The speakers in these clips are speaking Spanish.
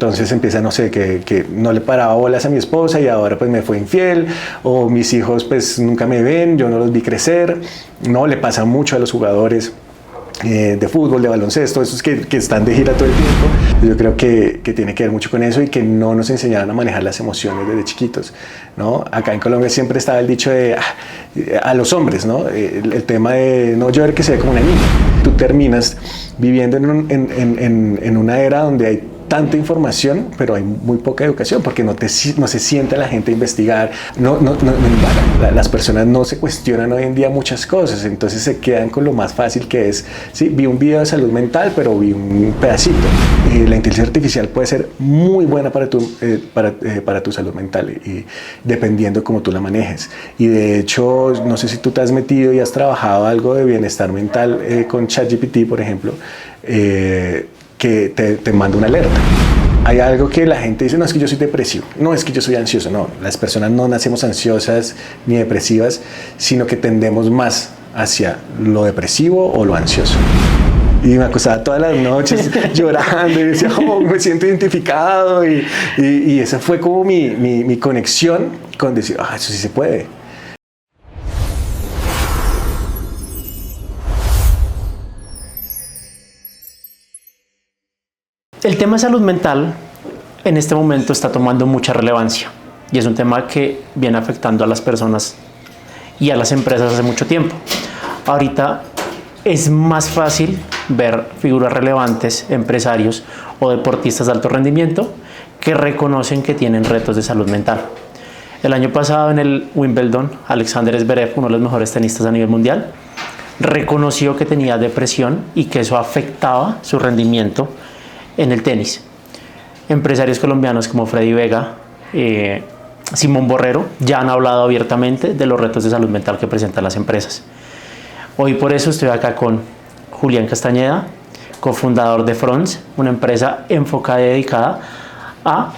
Entonces empieza, no sé, que no le paraba bolas a mi esposa y ahora pues me fue infiel, o mis hijos pues nunca me ven, yo no los vi crecer. No, le pasa mucho a los jugadores de fútbol, de baloncesto, esos que están de gira todo el tiempo. Yo creo que tiene que ver mucho con eso y que no nos enseñaron a manejar las emociones desde chiquitos, ¿no? Acá en Colombia siempre estaba el dicho de a los hombres, ¿no? El tema de no llorar que se ve como una niña. Tú terminas viviendo en una era donde hay tanta información, pero hay muy poca educación, porque no se sienta la gente a investigar, las personas no se cuestionan hoy en día muchas cosas, entonces se quedan con lo más fácil que es, sí, vi un video de salud mental, pero vi un pedacito. La inteligencia artificial puede ser muy buena para tu salud mental, y dependiendo cómo tú la manejes. Y de hecho, no sé si tú te has metido y has trabajado algo de bienestar mental con ChatGPT, por ejemplo, que te manda una alerta. Hay algo que la gente dice, no, es que yo soy depresivo, no, es que yo soy ansioso. No, las personas no nacemos ansiosas ni depresivas, sino que tendemos más hacia lo depresivo o lo ansioso. Y me acostaba todas las noches llorando y decía, oh, me siento identificado. Y esa fue como mi conexión con decir, eso sí se puede. El tema de salud mental en este momento está tomando mucha relevancia y es un tema que viene afectando a las personas y a las empresas hace mucho tiempo. Ahorita es más fácil ver figuras relevantes, empresarios o deportistas de alto rendimiento que reconocen que tienen retos de salud mental. El año pasado en el Wimbledon, Alexander Zverev, uno de los mejores tenistas a nivel mundial, reconoció que tenía depresión y que eso afectaba su rendimiento en el tenis. Empresarios colombianos como Freddy Vega, Simón Borrero, ya han hablado abiertamente de los retos de salud mental que presentan las empresas. Hoy por eso estoy acá con Julián Castañeda, cofundador de Fronts, una empresa enfocada y dedicada a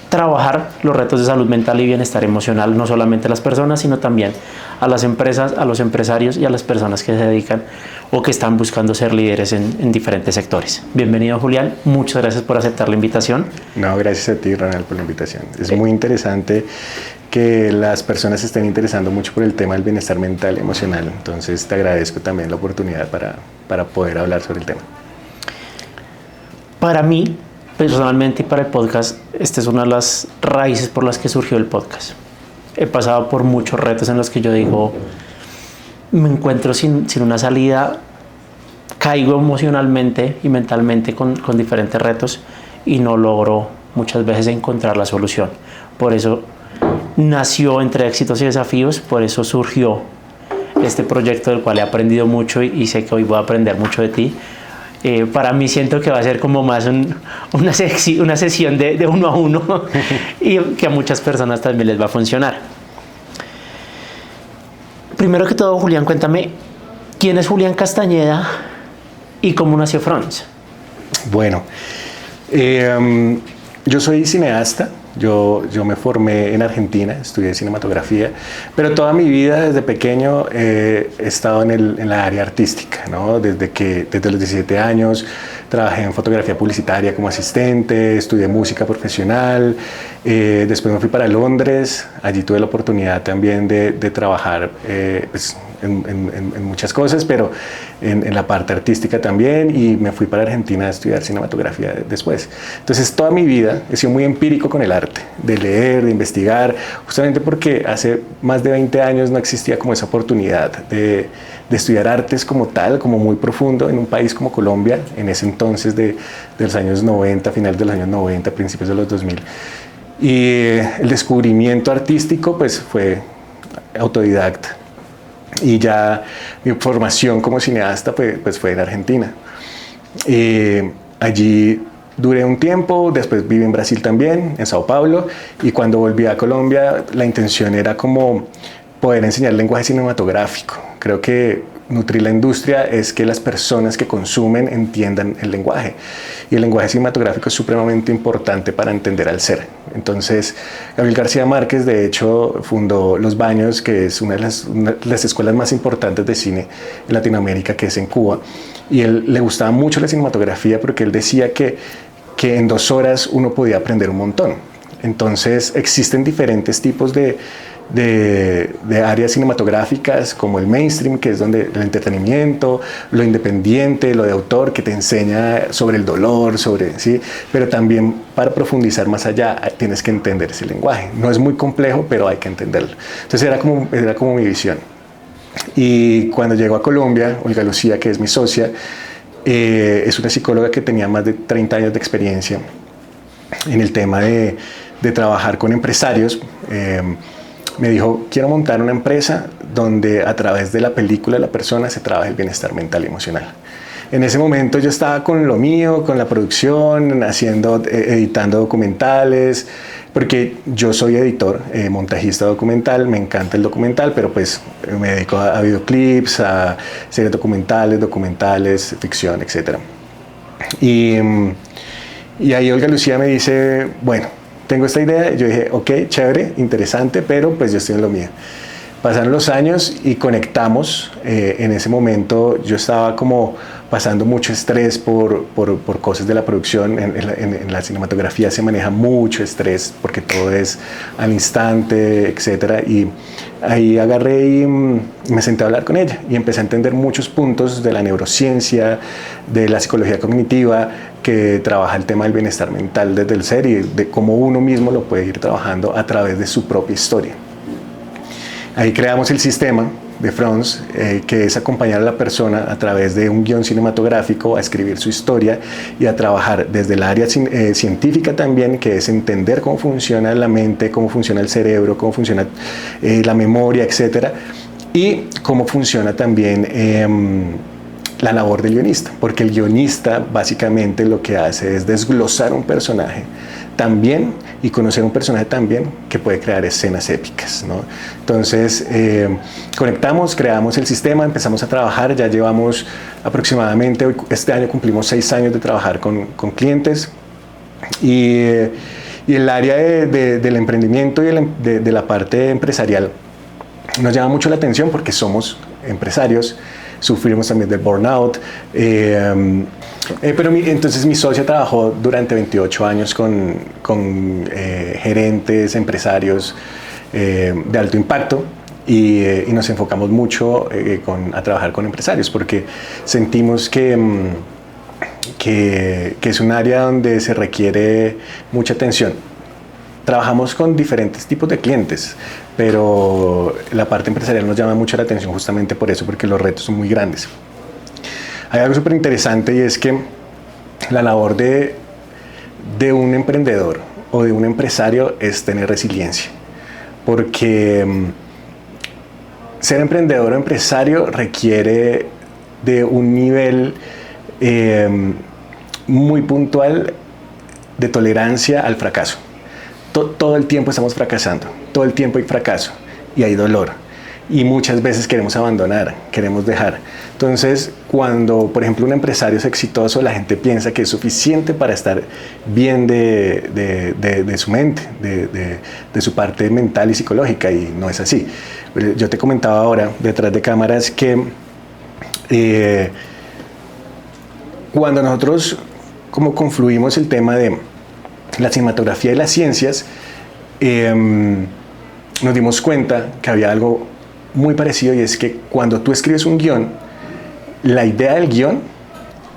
trabajar los retos de salud mental y bienestar emocional, no solamente a las personas, sino también a las empresas, a los empresarios y a las personas que se dedican o que están buscando ser líderes en diferentes sectores. Bienvenido, Julián. Muchas gracias por aceptar la invitación. No, gracias a ti, Ronald, por la invitación. Es muy interesante que las personas se estén interesando mucho por el tema del bienestar mental y emocional. Entonces, te agradezco también la oportunidad para poder hablar sobre el tema. Para mí, personalmente, y para el podcast, esta es una de las raíces por las que surgió el podcast. He pasado por muchos retos en los que yo digo, me encuentro sin una salida, caigo emocionalmente y mentalmente con diferentes retos y no logro muchas veces encontrar la solución. Por eso nació Entre Éxitos y Desafíos, por eso surgió este proyecto del cual he aprendido mucho y sé que hoy voy a aprender mucho de ti. Para mí siento que va a ser como más una sesión de uno a uno y que a muchas personas también les va a funcionar. Primero que todo, Julián, cuéntame, ¿quién es Julián Castañeda y cómo nació Fronts? Bueno, yo soy cineasta. Yo me formé en Argentina, estudié cinematografía, pero toda mi vida desde pequeño he estado en la área artística, ¿no? Desde los 17 años trabajé en fotografía publicitaria como asistente, estudié música profesional, después me fui para Londres, allí tuve la oportunidad también de trabajar pues, en muchas cosas, pero en la parte artística también, y me fui para Argentina a estudiar cinematografía después. Entonces toda mi vida he sido muy empírico con el arte, de leer, de investigar, justamente porque hace más de 20 años no existía como esa oportunidad de estudiar artes como tal, como muy profundo en un país como Colombia, en ese entonces de los años 90, finales de los años 90, principios de los 2000. Y el descubrimiento artístico pues fue autodidacta. Y ya mi formación como cineasta pues fue en Argentina. Allí duré un tiempo, después viví en Brasil también, en Sao Paulo, y cuando volví a Colombia la intención era como poder enseñar lenguaje cinematográfico. Creo que nutrir la industria es que las personas que consumen entiendan el lenguaje, y el lenguaje cinematográfico es supremamente importante para entender al ser. Entonces, Gabriel García Márquez, de hecho, fundó Los Baños, que es una de las escuelas más importantes de cine en Latinoamérica, que es en Cuba, y él le gustaba mucho la cinematografía porque él decía que que en 2 horas uno podía aprender un montón. Entonces existen diferentes tipos de áreas cinematográficas, como el mainstream, que es donde el entretenimiento, lo independiente, lo de autor, que te enseña sobre el dolor, ¿sí? Pero también para profundizar más allá tienes que entender ese lenguaje. No es muy complejo, pero hay que entenderlo. Entonces era como mi visión. Y cuando llego a Colombia, Olga Lucía, que es mi socia, es una psicóloga que tenía más de 30 años de experiencia en el tema de trabajar con empresarios. Me dijo, quiero montar una empresa donde a través de la película de la persona se trabaja el bienestar mental y emocional. En ese momento yo estaba con lo mío, con la producción, editando documentales, porque yo soy editor, montajista documental, me encanta el documental, pero pues me dedico a videoclips, a series documentales, ficción, etc. Y ahí Olga Lucía me dice, bueno, tengo esta idea. Yo dije, ok, chévere, interesante, pero pues yo estoy en lo mío. Pasaron los años y conectamos. En ese momento yo estaba como pasando mucho estrés por cosas de la producción. En la cinematografía se maneja mucho estrés porque todo es al instante, etc. Y ahí agarré y me senté a hablar con ella y empecé a entender muchos puntos de la neurociencia, de la psicología cognitiva, que trabaja el tema del bienestar mental desde el ser y de cómo uno mismo lo puede ir trabajando a través de su propia historia. Ahí creamos el sistema de Franz, que es acompañar a la persona a través de un guión cinematográfico a escribir su historia y a trabajar desde el área científica también, que es entender cómo funciona la mente, cómo funciona el cerebro, cómo funciona la memoria, etc. Y cómo funciona también la labor del guionista, porque el guionista básicamente lo que hace es desglosar un personaje también y conocer un personaje también que puede crear escenas épicas, ¿no? Entonces conectamos, creamos el sistema, empezamos a trabajar, ya llevamos aproximadamente, este año cumplimos 6 años de trabajar con clientes y el área del emprendimiento y de la parte empresarial nos llama mucho la atención porque somos empresarios, sufrimos también del burnout, pero entonces mi socia trabajó durante 28 años con gerentes, empresarios de alto impacto y nos enfocamos mucho a trabajar con empresarios porque sentimos que es un área donde se requiere mucha atención. Trabajamos con diferentes tipos de clientes, pero la parte empresarial nos llama mucho la atención justamente por eso, porque los retos son muy grandes. Hay algo súper interesante y es que la labor de un emprendedor o de un empresario es tener resiliencia, porque ser emprendedor o empresario requiere de un nivel muy puntual de tolerancia al fracaso. Todo el tiempo estamos fracasando, todo el tiempo hay fracaso y hay dolor y muchas veces queremos abandonar, queremos dejar. Entonces, cuando, por ejemplo, un empresario es exitoso, la gente piensa que es suficiente para estar bien de su mente, de su parte mental y psicológica, y no es así. Yo te comentaba ahora, detrás de cámaras, que cuando nosotros como confluimos el tema de la cinematografía y las ciencias, nos dimos cuenta que había algo muy parecido, y es que cuando tú escribes un guión, la idea del guión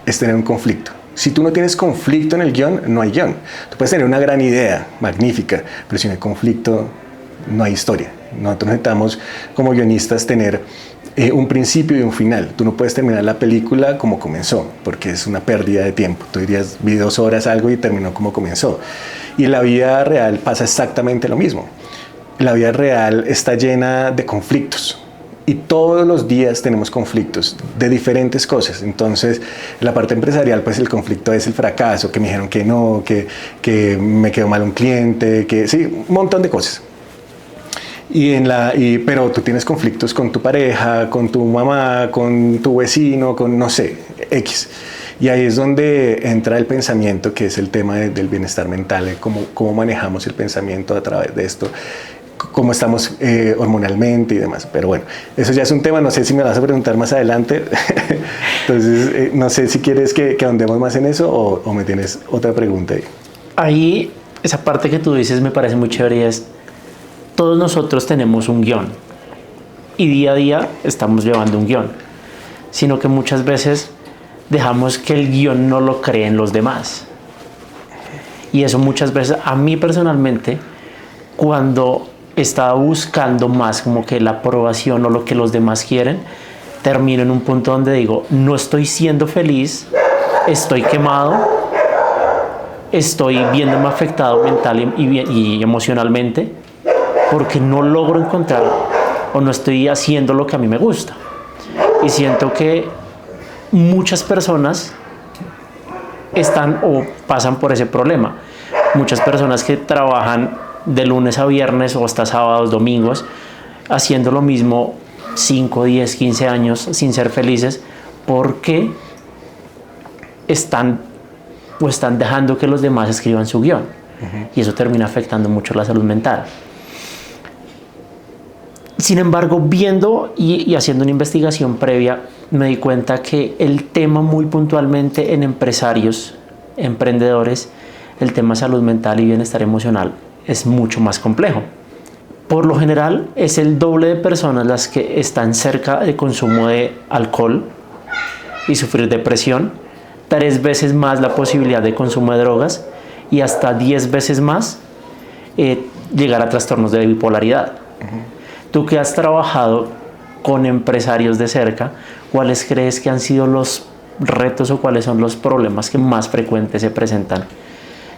es tener un conflicto. Si tú no tienes conflicto en el guión, no hay guión. Tú puedes tener una gran idea, magnífica, pero si no hay conflicto, no hay historia. Nosotros necesitamos, como guionistas, tener un principio y un final. Tú no puedes terminar la película como comenzó, porque es una pérdida de tiempo. Tú dirías, vi 2 horas algo y terminó como comenzó. Y en la vida real pasa exactamente lo mismo. La vida real está llena de conflictos. Y todos los días tenemos conflictos de diferentes cosas. Entonces, en la parte empresarial, pues el conflicto es el fracaso, que me dijeron que no, que me quedó mal un cliente, que sí, un montón de cosas. Pero tú tienes conflictos con tu pareja, con tu mamá, con tu vecino, con no sé, X. Y ahí es donde entra el pensamiento, que es el tema del bienestar mental, cómo manejamos el pensamiento a través de esto. cómo estamos hormonalmente y demás. Pero bueno, eso ya es un tema, no sé si me vas a preguntar más adelante. Entonces, no sé si quieres que ahondemos más en eso o me tienes otra pregunta ahí. Ahí, esa parte que tú dices me parece muy chévere y es, todos nosotros tenemos un guión y día a día estamos llevando un guión, sino que muchas veces dejamos que el guión no lo creen los demás. Y eso muchas veces, a mí personalmente, cuando estaba buscando más como que la aprobación o lo que los demás quieren, termino en un punto donde digo, no estoy siendo feliz, estoy quemado, estoy viéndome afectado mental y emocionalmente porque no logro encontrar o no estoy haciendo lo que a mí me gusta. Y siento que muchas personas están o pasan por ese problema. Muchas personas que trabajan de lunes a viernes o hasta sábados, domingos, haciendo lo mismo 5, 10, 15 años sin ser felices porque están dejando que los demás escriban su guión. Y eso termina afectando mucho la salud mental. Sin embargo, viendo y haciendo una investigación previa, me di cuenta que el tema muy puntualmente en empresarios, emprendedores, el tema salud mental y bienestar emocional es mucho más complejo. Por lo general, es el doble de personas las que están cerca de consumo de alcohol y sufrir depresión, 3 veces más la posibilidad de consumo de drogas y hasta 10 veces más llegar a trastornos de bipolaridad. Tú que has trabajado con empresarios de cerca, ¿cuáles crees que han sido los retos o cuáles son los problemas que más frecuentes se presentan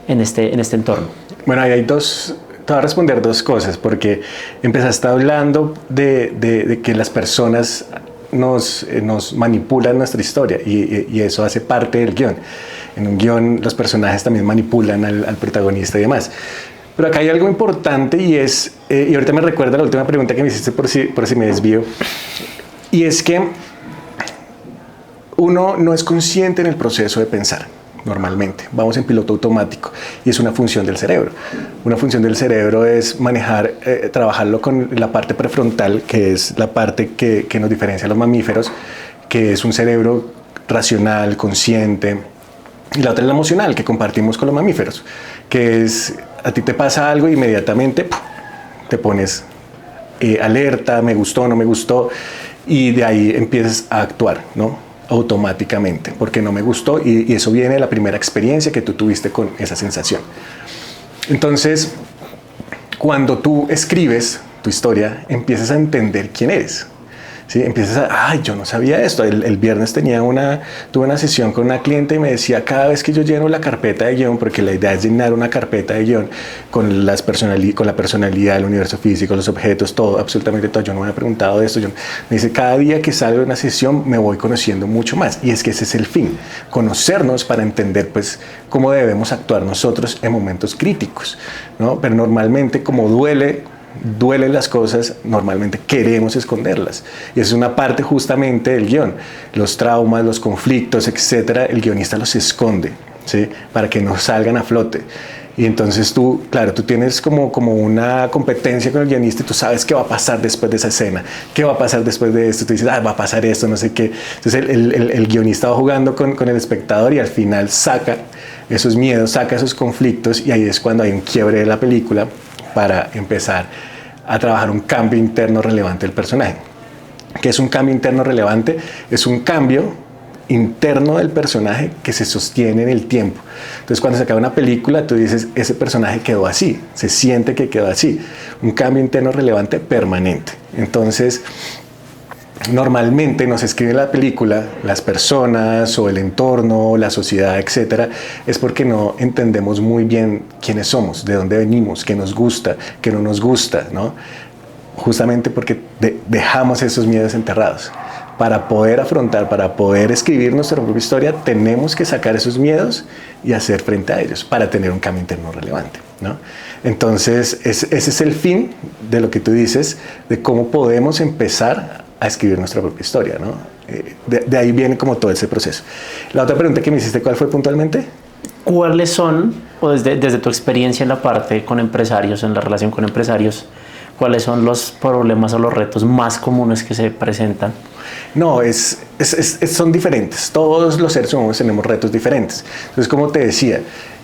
en este entorno? Bueno, ahí hay dos, te voy a responder 2 cosas, porque empezaste hablando de que las personas nos manipulan nuestra historia y eso hace parte del guión. En un guión los personajes también manipulan al protagonista y demás. Pero acá hay algo importante y es, y ahorita me recuerda la última pregunta que me hiciste por si me desvío, y es que uno no es consciente en el proceso de pensar. Normalmente vamos en piloto automático y es una función del cerebro. Una función del cerebro es manejar, trabajarlo con la parte prefrontal, que es la parte que nos diferencia a los mamíferos, que es un cerebro racional, consciente, y la otra es la emocional, que compartimos con los mamíferos, que es, a ti te pasa algo e inmediatamente te pones alerta, me gustó, no me gustó, y de ahí empiezas a actuar, ¿no? Automáticamente, porque no me gustó y eso viene de la primera experiencia que tú tuviste con esa sensación. Entonces, cuando tú escribes tu historia, empiezas a entender quién eres. ¿Sí? Empiezas a, ay, yo no sabía esto. El viernes tuve una sesión con una cliente y me decía, cada vez que yo lleno la carpeta de guión, porque la idea es llenar una carpeta de guión con la personalidad, el universo físico, los objetos, todo, absolutamente todo. Yo no me había preguntado de esto. Me dice, cada día que salgo de una sesión me voy conociendo mucho más. Y es que ese es el fin, conocernos para entender pues cómo debemos actuar nosotros en momentos críticos, ¿no? Pero normalmente como duelen las cosas, normalmente queremos esconderlas. Y es una parte justamente del guión. Los traumas, los conflictos, etcétera, el guionista los esconde, ¿sí? Para que no salgan a flote. Y entonces tú, claro, tú tienes como una competencia con el guionista y tú sabes qué va a pasar después de esa escena, qué va a pasar después de esto. Tú dices, va a pasar esto, no sé qué. Entonces el guionista va jugando con el espectador y al final saca esos miedos, saca esos conflictos y ahí es cuando hay un quiebre de la película para empezar a trabajar un cambio interno relevante del personaje. ¿Qué es un cambio interno relevante? Es un cambio interno del personaje que se sostiene en el tiempo. Entonces, cuando se acaba una película, tú dices, ese personaje quedó así, se siente que quedó así. Un cambio interno relevante permanente. Entonces, normalmente nos escriben la película las personas o el entorno, la sociedad, etcétera, es porque no entendemos muy bien quiénes somos, de dónde venimos, qué nos gusta, qué no nos gusta, ¿no? Justamente porque dejamos esos miedos enterrados. Para poder afrontar, para poder escribir nuestra propia historia, tenemos que sacar esos miedos y hacer frente a ellos para tener un cambio interno relevante, ¿no? Entonces, ese es el fin de lo que tú dices, de cómo podemos empezar a escribir nuestra propia historia, ¿no? De ahí viene como todo ese proceso. La otra pregunta que me hiciste, ¿cuál fue puntualmente? ¿Cuáles son, o desde tu experiencia en la parte con empresarios, en la relación con empresarios, ¿cuáles son los problemas o los retos más comunes que se presentan? No, son diferentes. Todos los seres humanos tenemos retos diferentes. Entonces, como te decía,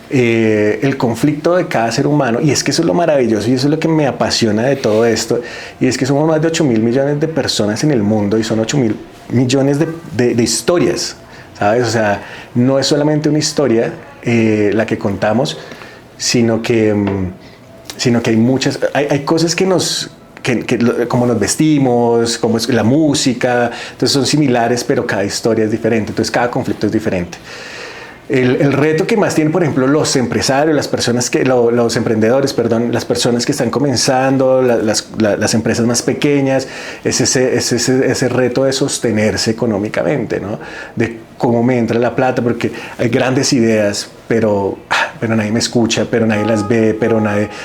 el conflicto de cada ser humano, y es que eso es lo maravilloso y eso es lo que me apasiona de todo esto, y es que somos más de 8.000 millones de personas en el mundo y son 8.000 millones de historias, ¿sabes? O sea, no es solamente una historia la que contamos, sino que hay muchas, hay cosas que como nos vestimos, como es la música, entonces son similares, pero cada historia es diferente, entonces cada conflicto es diferente. El reto que más tienen, por ejemplo, los empresarios, los emprendedores, perdón, las personas que están comenzando, las empresas más pequeñas, es ese reto de sostenerse económicamente, ¿no? De cómo me entra la plata, porque hay grandes ideas, pero nadie me escucha, pero nadie las ve, pero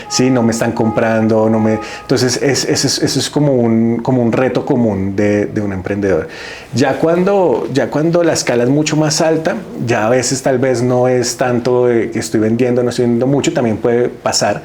sí, no me están comprando, entonces eso es como un reto común de un emprendedor. Ya cuando la escala es mucho más alta, ya a veces tal vez no es tanto que estoy vendiendo, no estoy vendiendo mucho, también puede pasar,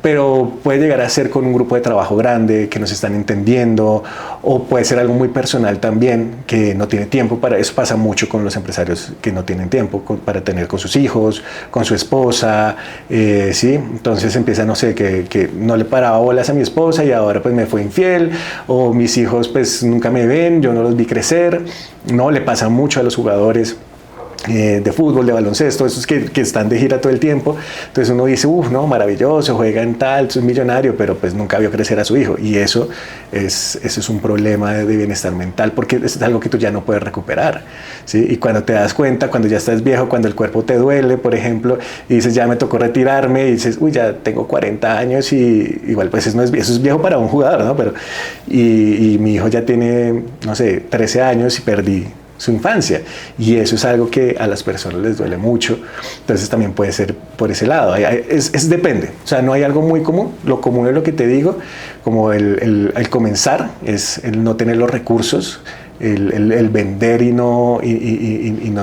pero puede llegar a ser con un grupo de trabajo grande que nos están entendiendo, o puede ser algo muy personal también, que no tiene tiempo para eso. Pasa mucho con los empresarios que no tienen tiempo para tener con sus hijos, con su esposa, ¿sí? Entonces empieza, no sé, que no le paraba bolas a mi esposa y ahora pues me fue infiel, o mis hijos pues nunca me ven, yo no los vi crecer, ¿no? Le pasa mucho a los jugadores de fútbol, de baloncesto, esos que están de gira todo el tiempo. Entonces uno dice, no, maravilloso, juega en tal, es millonario, pero pues nunca vio crecer a su hijo. Y eso es un problema de bienestar mental, porque es algo que tú ya no puedes recuperar, ¿sí? Y cuando te das cuenta, cuando ya estás viejo, cuando el cuerpo te duele, por ejemplo, y dices, ya me tocó retirarme, y dices, ya tengo 40 años, y igual pues eso es viejo para un jugador, ¿no? Pero, y mi hijo ya tiene, no sé, 13 años y perdí su infancia, y eso es algo que a las personas les duele mucho. Entonces también puede ser por ese lado. Depende, o sea, no hay algo muy común. Lo común es lo que te digo, como el comenzar, es el no tener los recursos, el vender y no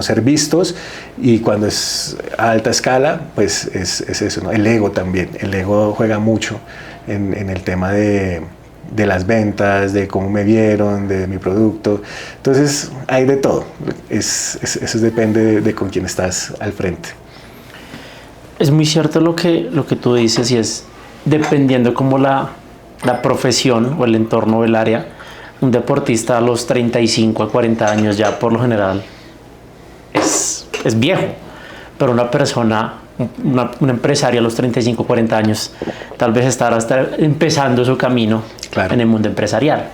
ser vistos, y cuando es a alta escala, pues es eso, ¿no? El ego también, el ego juega mucho en el tema de las ventas, de cómo me vieron, de mi producto. Entonces hay de todo. Eso depende de con quién estás al frente. Es muy cierto lo que tú dices, y es dependiendo como la profesión o el entorno o el área. Un deportista a los 35 a 40 años ya por lo general es viejo, pero una persona, un empresario a los 35 o 40 años tal vez estará empezando su camino, claro, en el mundo empresarial.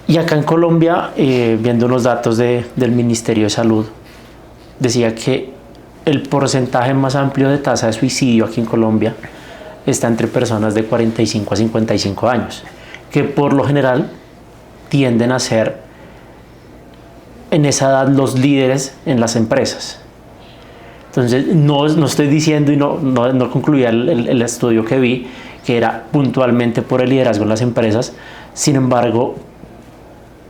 Y acá en Colombia, viendo unos datos del Ministerio de Salud, decía que el porcentaje más amplio de tasa de suicidio aquí en Colombia está entre personas de 45 a 55 años, que por lo general tienden a ser en esa edad los líderes en las empresas. Entonces no estoy diciendo, y no concluía el estudio que vi, que era puntualmente por el liderazgo en las empresas. Sin embargo,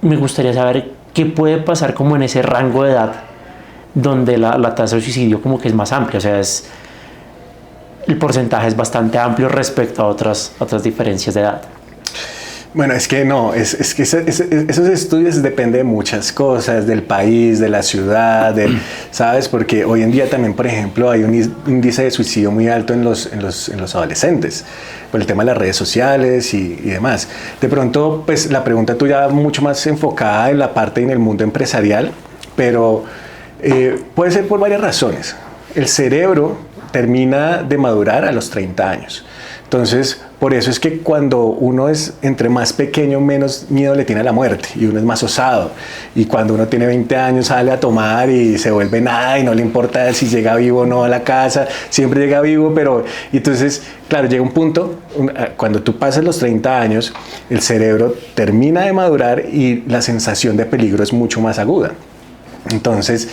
me gustaría saber qué puede pasar como en ese rango de edad donde la tasa de suicidio como que es más amplia. O sea, el porcentaje es bastante amplio respecto a otras diferencias de edad. Bueno, es que no, es que esos estudios dependen de muchas cosas, del país, de la ciudad, ¿sabes? Porque hoy en día también, por ejemplo, hay un índice de suicidio muy alto en los adolescentes, por el tema de las redes sociales y demás. De pronto, pues la pregunta tuya mucho más enfocada en la parte en el mundo empresarial, pero puede ser por varias razones. El cerebro termina de madurar a los 30 años. Entonces, por eso es que cuando uno es entre más pequeño, menos miedo le tiene a la muerte, y uno es más osado. Y cuando uno tiene 20 años, sale a tomar y se vuelve nada, y no le importa si llega vivo o no a la casa, siempre llega vivo, pero entonces, claro, llega un punto, cuando tú pasas los 30 años, el cerebro termina de madurar y la sensación de peligro es mucho más aguda. Entonces,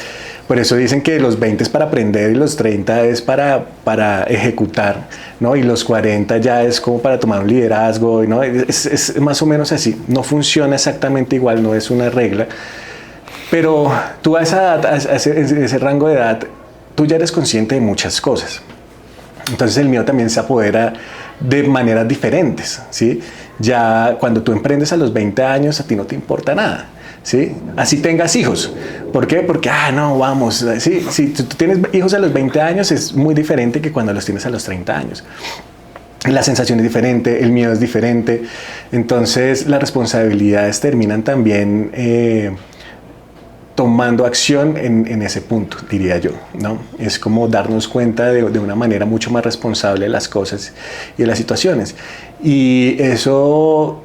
por eso dicen que los 20 es para aprender y los 30 es para ejecutar, ¿no? Y los 40 ya es como para tomar un liderazgo, ¿no? Es más o menos así. No funciona exactamente igual, no es una regla. Pero tú a esa edad, a ese rango de edad, tú ya eres consciente de muchas cosas. Entonces el miedo también se apodera de maneras diferentes, ¿sí? Ya cuando tú emprendes a los 20 años, a ti no te importa nada, ¿sí? Así tengas hijos. ¿Por qué? Porque, no, vamos, ¿sí? Si tú tienes hijos a los 20 años, es muy diferente que cuando los tienes a los 30 años. La sensación es diferente, el miedo es diferente. Entonces, las responsabilidades terminan también tomando acción en ese punto, diría yo, ¿no? Es como darnos cuenta de una manera mucho más responsable de las cosas y de las situaciones. Y eso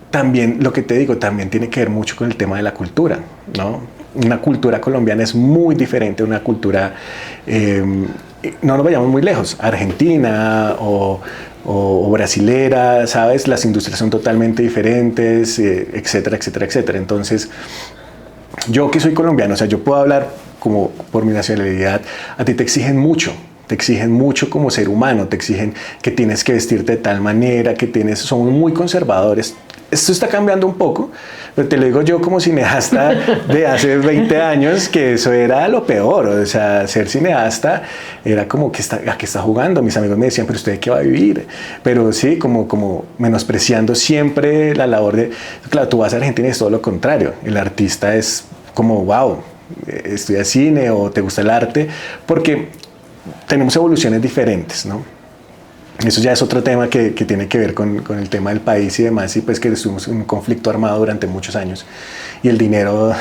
también, lo que te digo, también tiene que ver mucho con el tema de la cultura, ¿no? Una cultura colombiana es muy diferente a una cultura, no nos vayamos muy lejos, Argentina o brasilera, ¿sabes? Las industrias son totalmente diferentes, etcétera, etcétera, etcétera. Entonces, yo que soy colombiano, o sea, yo puedo hablar como por mi nacionalidad, a ti te exigen mucho como ser humano, te exigen que tienes que vestirte de tal manera, son muy conservadores. Esto está cambiando un poco, pero te lo digo yo como cineasta de hace 20 años, que eso era lo peor. O sea, ser cineasta era como ¿a qué está jugando? Mis amigos me decían, pero ¿usted de qué va a vivir? Pero sí, como menospreciando siempre la labor de... Claro, tú vas a Argentina y es todo lo contrario. El artista es como, wow, estudia cine o te gusta el arte, porque tenemos evoluciones diferentes, ¿no? Eso ya es otro tema que tiene que ver con el tema del país y demás, y pues que estuvimos en un conflicto armado durante muchos años y el dinero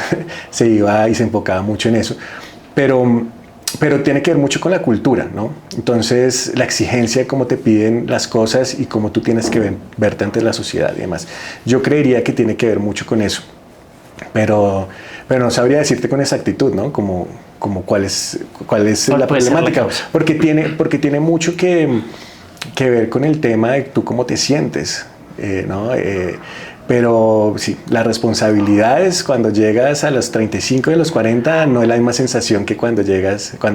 se iba y se enfocaba mucho en eso, pero tiene que ver mucho con la cultura, ¿no? Entonces, la exigencia de cómo te piden las cosas y cómo tú tienes que verte ante la sociedad y demás. Yo creería que tiene que ver mucho con eso, pero no sabría decirte con exactitud, ¿no? Como cuál es la problemática, porque tiene mucho que ver con el tema de tú cómo te sientes, ¿no? Pero sí, las responsabilidades cuando llegas a los 35 y a los 40 no es la misma sensación que cuando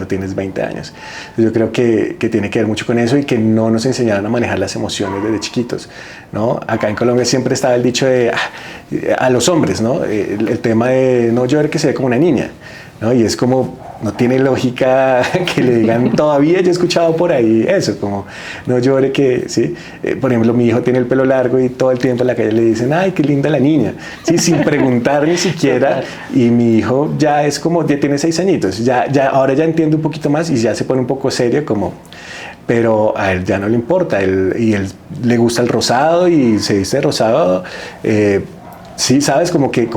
tienes 20 años. Yo creo que tiene que ver mucho con eso y que no nos enseñaron a manejar las emociones desde chiquitos, ¿no? Acá en Colombia siempre estaba el dicho de a los hombres, ¿no? El tema de no llorar que se ve como una niña, ¿no? Y es como, no tiene lógica que le digan, todavía yo he escuchado por ahí eso, como no llore que, ¿sí? Por ejemplo, mi hijo tiene el pelo largo y todo el tiempo en la calle le dicen, ay, qué linda la niña, ¿sí? Sin preguntar ni siquiera, y mi hijo ya es como, ya tiene 6 añitos, ahora ya entiende un poquito más y ya se pone un poco serio, como... Pero a él ya no le importa, y él le gusta el rosado y se viste de rosado. Sí, sabes, como que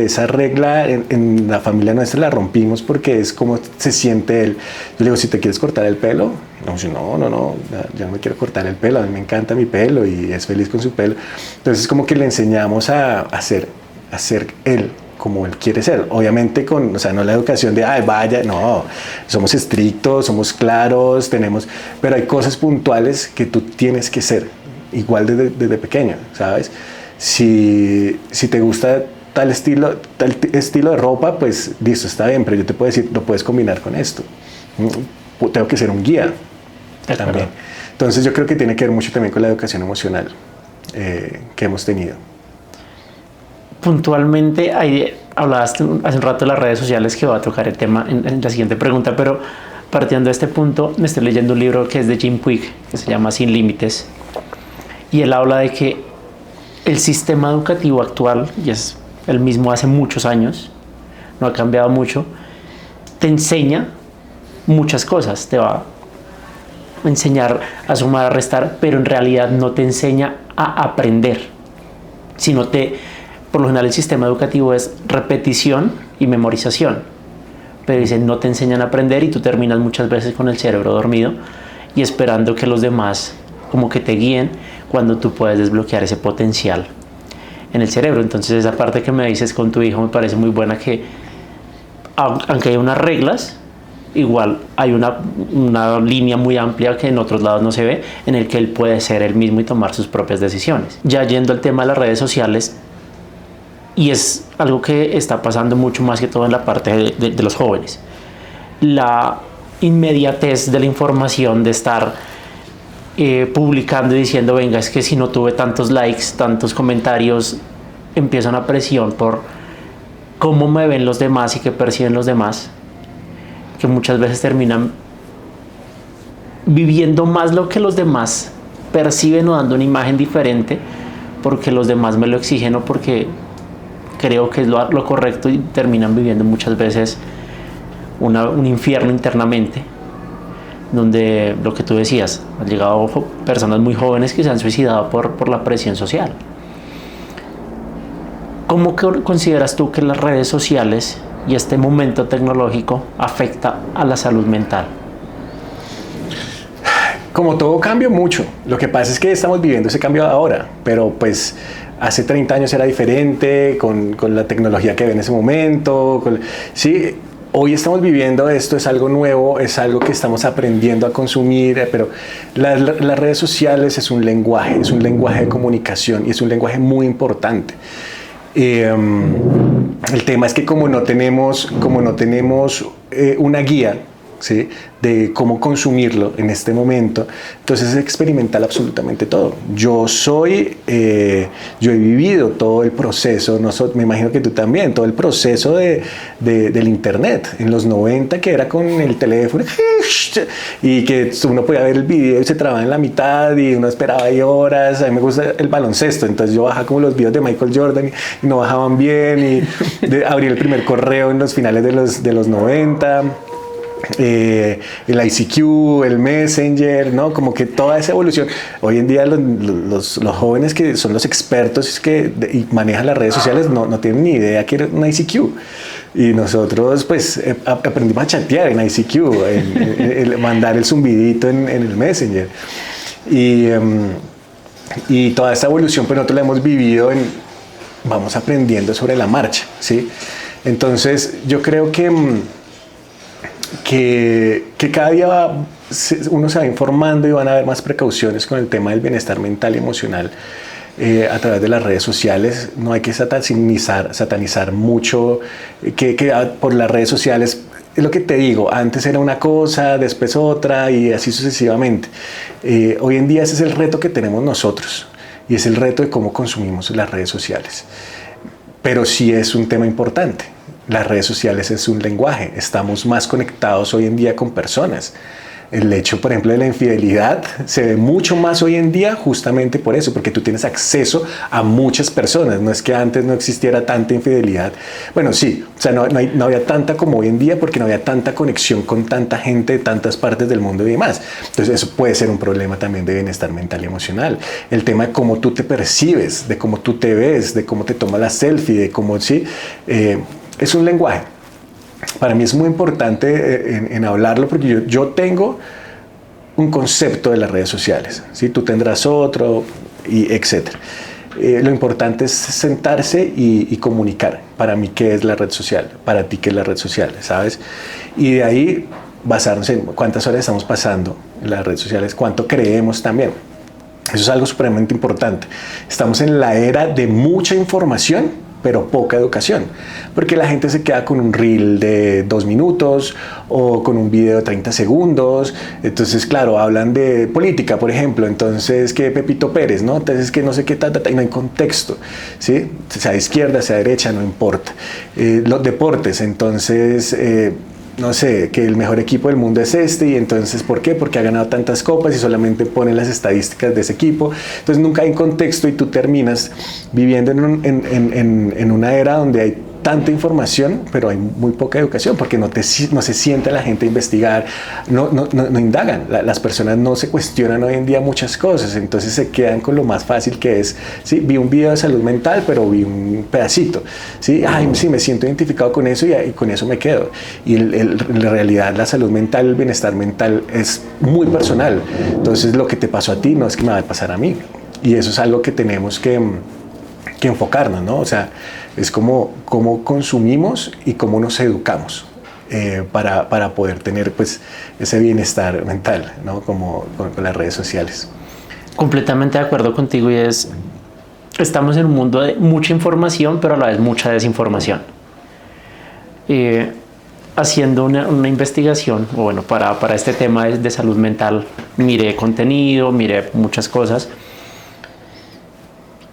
esa regla en la familia nuestra la rompimos porque es como se siente él. Yo le digo, si te quieres cortar el pelo, no, ya no me quiero cortar el pelo, a mí me encanta mi pelo y es feliz con su pelo. Entonces como que le enseñamos a ser él como él quiere ser, obviamente o sea, no la educación de, vaya, no, somos estrictos, somos claros, pero hay cosas puntuales que tú tienes que ser, igual desde pequeño, ¿sabes? Si te gusta tal estilo de ropa, pues listo, está bien, pero yo te puedo decir, lo puedes combinar con esto. Tengo que ser un guía también. Entonces yo creo que tiene que ver mucho también con la educación emocional que hemos tenido. Puntualmente, hablabas hace un rato de las redes sociales, que voy a tocar el tema en la siguiente pregunta, pero partiendo de este punto, me estoy leyendo un libro que es de Jim Quick, que se llama Sin Límites, y él habla de que el sistema educativo actual, y es el mismo hace muchos años, no ha cambiado mucho, te enseña muchas cosas, te va a enseñar a sumar, a restar, pero en realidad no te enseña a aprender, sino por lo general el sistema educativo es repetición y memorización, pero dicen no te enseñan a aprender y tú terminas muchas veces con el cerebro dormido y esperando que los demás como que te guíen cuando tú puedes desbloquear ese potencial en el cerebro. Entonces esa parte que me dices con tu hijo me parece muy buena, que aunque hay unas reglas, igual hay una línea muy amplia que en otros lados no se ve, en el que él puede ser él mismo y tomar sus propias decisiones. Ya yendo al tema de las redes sociales, y es algo que está pasando mucho más que todo en la parte de los jóvenes, la inmediatez de la información, de estar publicando y diciendo, venga, es que si no tuve tantos likes, tantos comentarios, empieza una presión por cómo me ven los demás y qué perciben los demás, que muchas veces terminan viviendo más lo que los demás perciben o dando una imagen diferente porque los demás me lo exigen o porque creo que es lo correcto, y terminan viviendo muchas veces un infierno internamente, donde lo que tú decías, han llegado personas muy jóvenes que se han suicidado por la presión social. ¿Cómo consideras tú que las redes sociales y este momento tecnológico afecta a la salud mental? Como todo cambio mucho. Lo que pasa es que estamos viviendo ese cambio ahora, pero pues hace 30 años era diferente con la tecnología que había en ese momento. Sí, hoy estamos viviendo esto, es algo nuevo, es algo que estamos aprendiendo a consumir, pero las redes sociales es un lenguaje de comunicación y es un lenguaje muy importante. El tema es que como no tenemos una guía, ¿sí?, de cómo consumirlo en este momento, entonces es experimental absolutamente todo. Yo he vivido todo el proceso, me imagino que tú también, todo el proceso del internet en los 90, que era con el teléfono y que uno podía ver el video y se trababa en la mitad y uno esperaba ahí horas. A mí me gusta el baloncesto, entonces yo bajaba como los videos de Michael Jordan y no bajaban bien, y abrí el primer correo en los finales de los 90. El ICQ, el Messenger, ¿no? Como que toda esa evolución. Hoy en día los jóvenes que son los expertos y manejan las redes sociales no tienen ni idea que era un ICQ. Y nosotros pues aprendimos a chatear en ICQ, mandar el zumbidito en el Messenger. Y toda esa evolución pues nosotros la hemos vivido vamos aprendiendo sobre la marcha, ¿sí? Entonces yo creo que cada día uno se va informando y van a haber más precauciones con el tema del bienestar mental y emocional a través de las redes sociales. No hay que satanizar mucho por las redes sociales. Es lo que te digo, antes era una cosa, después otra y así sucesivamente. Hoy en día ese es el reto que tenemos nosotros y es el reto de cómo consumimos las redes sociales. Pero sí es un tema importante. Las redes sociales es un lenguaje, estamos más conectados hoy en día con personas. El hecho, por ejemplo, de la infidelidad se ve mucho más hoy en día justamente por eso, porque tú tienes acceso a muchas personas. No es que antes no existiera tanta infidelidad. Bueno, sí, o sea, no había tanta como hoy en día porque no había tanta conexión con tanta gente de tantas partes del mundo y demás. Entonces eso puede ser un problema también de bienestar mental y emocional. El tema de cómo tú te percibes, de cómo tú te ves, de cómo te tomas la selfie, de cómo sí... es un lenguaje. Para mí es muy importante en hablarlo porque yo tengo un concepto de las redes sociales, ¿sí? Tú tendrás otro, y etcétera. Lo importante es sentarse y comunicar. Para mí, ¿qué es la red social? Para ti, ¿qué es la red social? ¿Sabes? Y de ahí basarnos en cuántas horas estamos pasando en las redes sociales, cuánto creemos también. Eso es algo supremamente importante. Estamos en la era de mucha información, pero poca educación, porque la gente se queda con un reel de 2 minutos o con un video de 30 segundos. Entonces, claro, hablan de política, por ejemplo, entonces que Pepito Pérez, ¿no? Entonces que no sé qué, y no hay contexto, ¿sí? Sea de izquierda, sea de derecha, no importa. Los deportes, entonces... no sé, que el mejor equipo del mundo es este, y entonces, ¿por qué? Porque ha ganado tantas copas y solamente ponen las estadísticas de ese equipo. Entonces nunca hay contexto y tú terminas viviendo en una era donde hay tanta información, pero hay muy poca educación, porque no se sienta la gente a investigar, no indagan. Las personas no se cuestionan hoy en día muchas cosas, entonces se quedan con lo más fácil que es, ¿sí? Vi un video de salud mental, pero vi un pedacito, ¿sí? Ay, sí, me siento identificado con eso y con eso me quedo. Y en realidad la salud mental, el bienestar mental es muy personal. Entonces lo que te pasó a ti no es que me va a pasar a mí. Y eso es algo que tenemos que enfocarnos, ¿no? O sea, es cómo consumimos y cómo nos educamos para poder tener pues ese bienestar mental, ¿no? Como con las redes sociales. Completamente de acuerdo contigo, y estamos en un mundo de mucha información, pero a la vez mucha desinformación. Haciendo una investigación, o bueno, para este tema de salud mental, miré contenido, miré muchas cosas.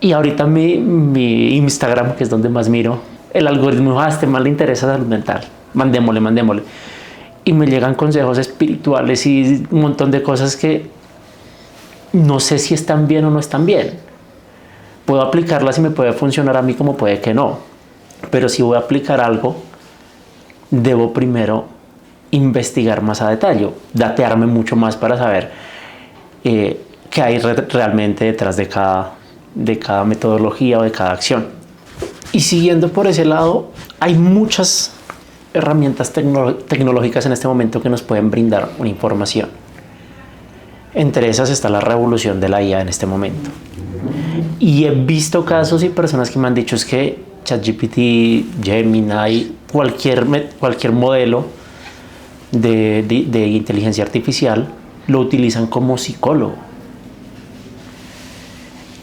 Y ahorita mi Instagram, que es donde más miro, el algoritmo dijo, este man le interesa salud mental, mandémosle. Y me llegan consejos espirituales y un montón de cosas que no sé si están bien o no están bien. Puedo aplicarlas y me puede funcionar a mí como puede que no. Pero si voy a aplicar algo, debo primero investigar más a detalle, datearme mucho más para saber qué hay realmente detrás de cada metodología o de cada acción. Y siguiendo por ese lado, hay muchas herramientas tecnológicas en este momento que nos pueden brindar una información. Entre esas está la revolución de la IA en este momento. Y he visto casos y personas que me han dicho es que ChatGPT, Gemini, cualquier modelo de inteligencia artificial lo utilizan como psicólogo.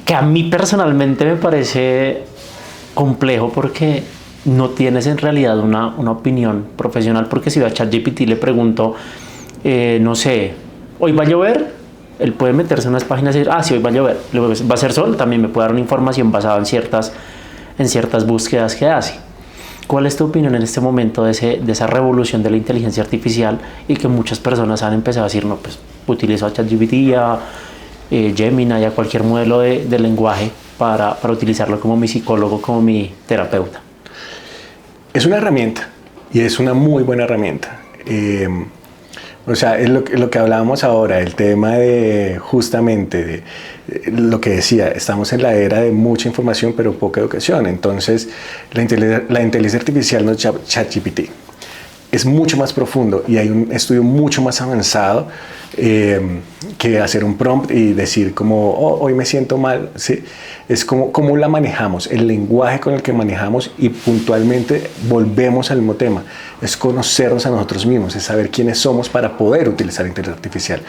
Que a mí personalmente me parece complejo porque no tienes en realidad una opinión profesional, porque si a ChatGPT le pregunto, no sé, ¿hoy va a llover? Él puede meterse en unas páginas y decir, sí, hoy va a llover. ¿Va a ser sol? También me puede dar una información basada en ciertas búsquedas que hace. ¿Cuál es tu opinión en este momento de esa revolución de la inteligencia artificial y que muchas personas han empezado a decir, no, pues utilizo a ChatGPT, a Gemini, a cualquier modelo de lenguaje para utilizarlo como mi psicólogo, como mi terapeuta? Es una herramienta y es una muy buena herramienta. O sea, es lo que hablábamos ahora, el tema de justamente de lo que decía, estamos en la era de mucha información pero poca educación. Entonces, la inteligencia artificial no es ChatGPT. Es mucho más profundo y hay un estudio mucho más avanzado que hacer un prompt y decir como, hoy me siento mal, ¿sí? Es como cómo la manejamos, el lenguaje con el que manejamos, y puntualmente volvemos al mismo tema. Es conocernos a nosotros mismos, es saber quiénes somos para poder utilizar la inteligencia artificial.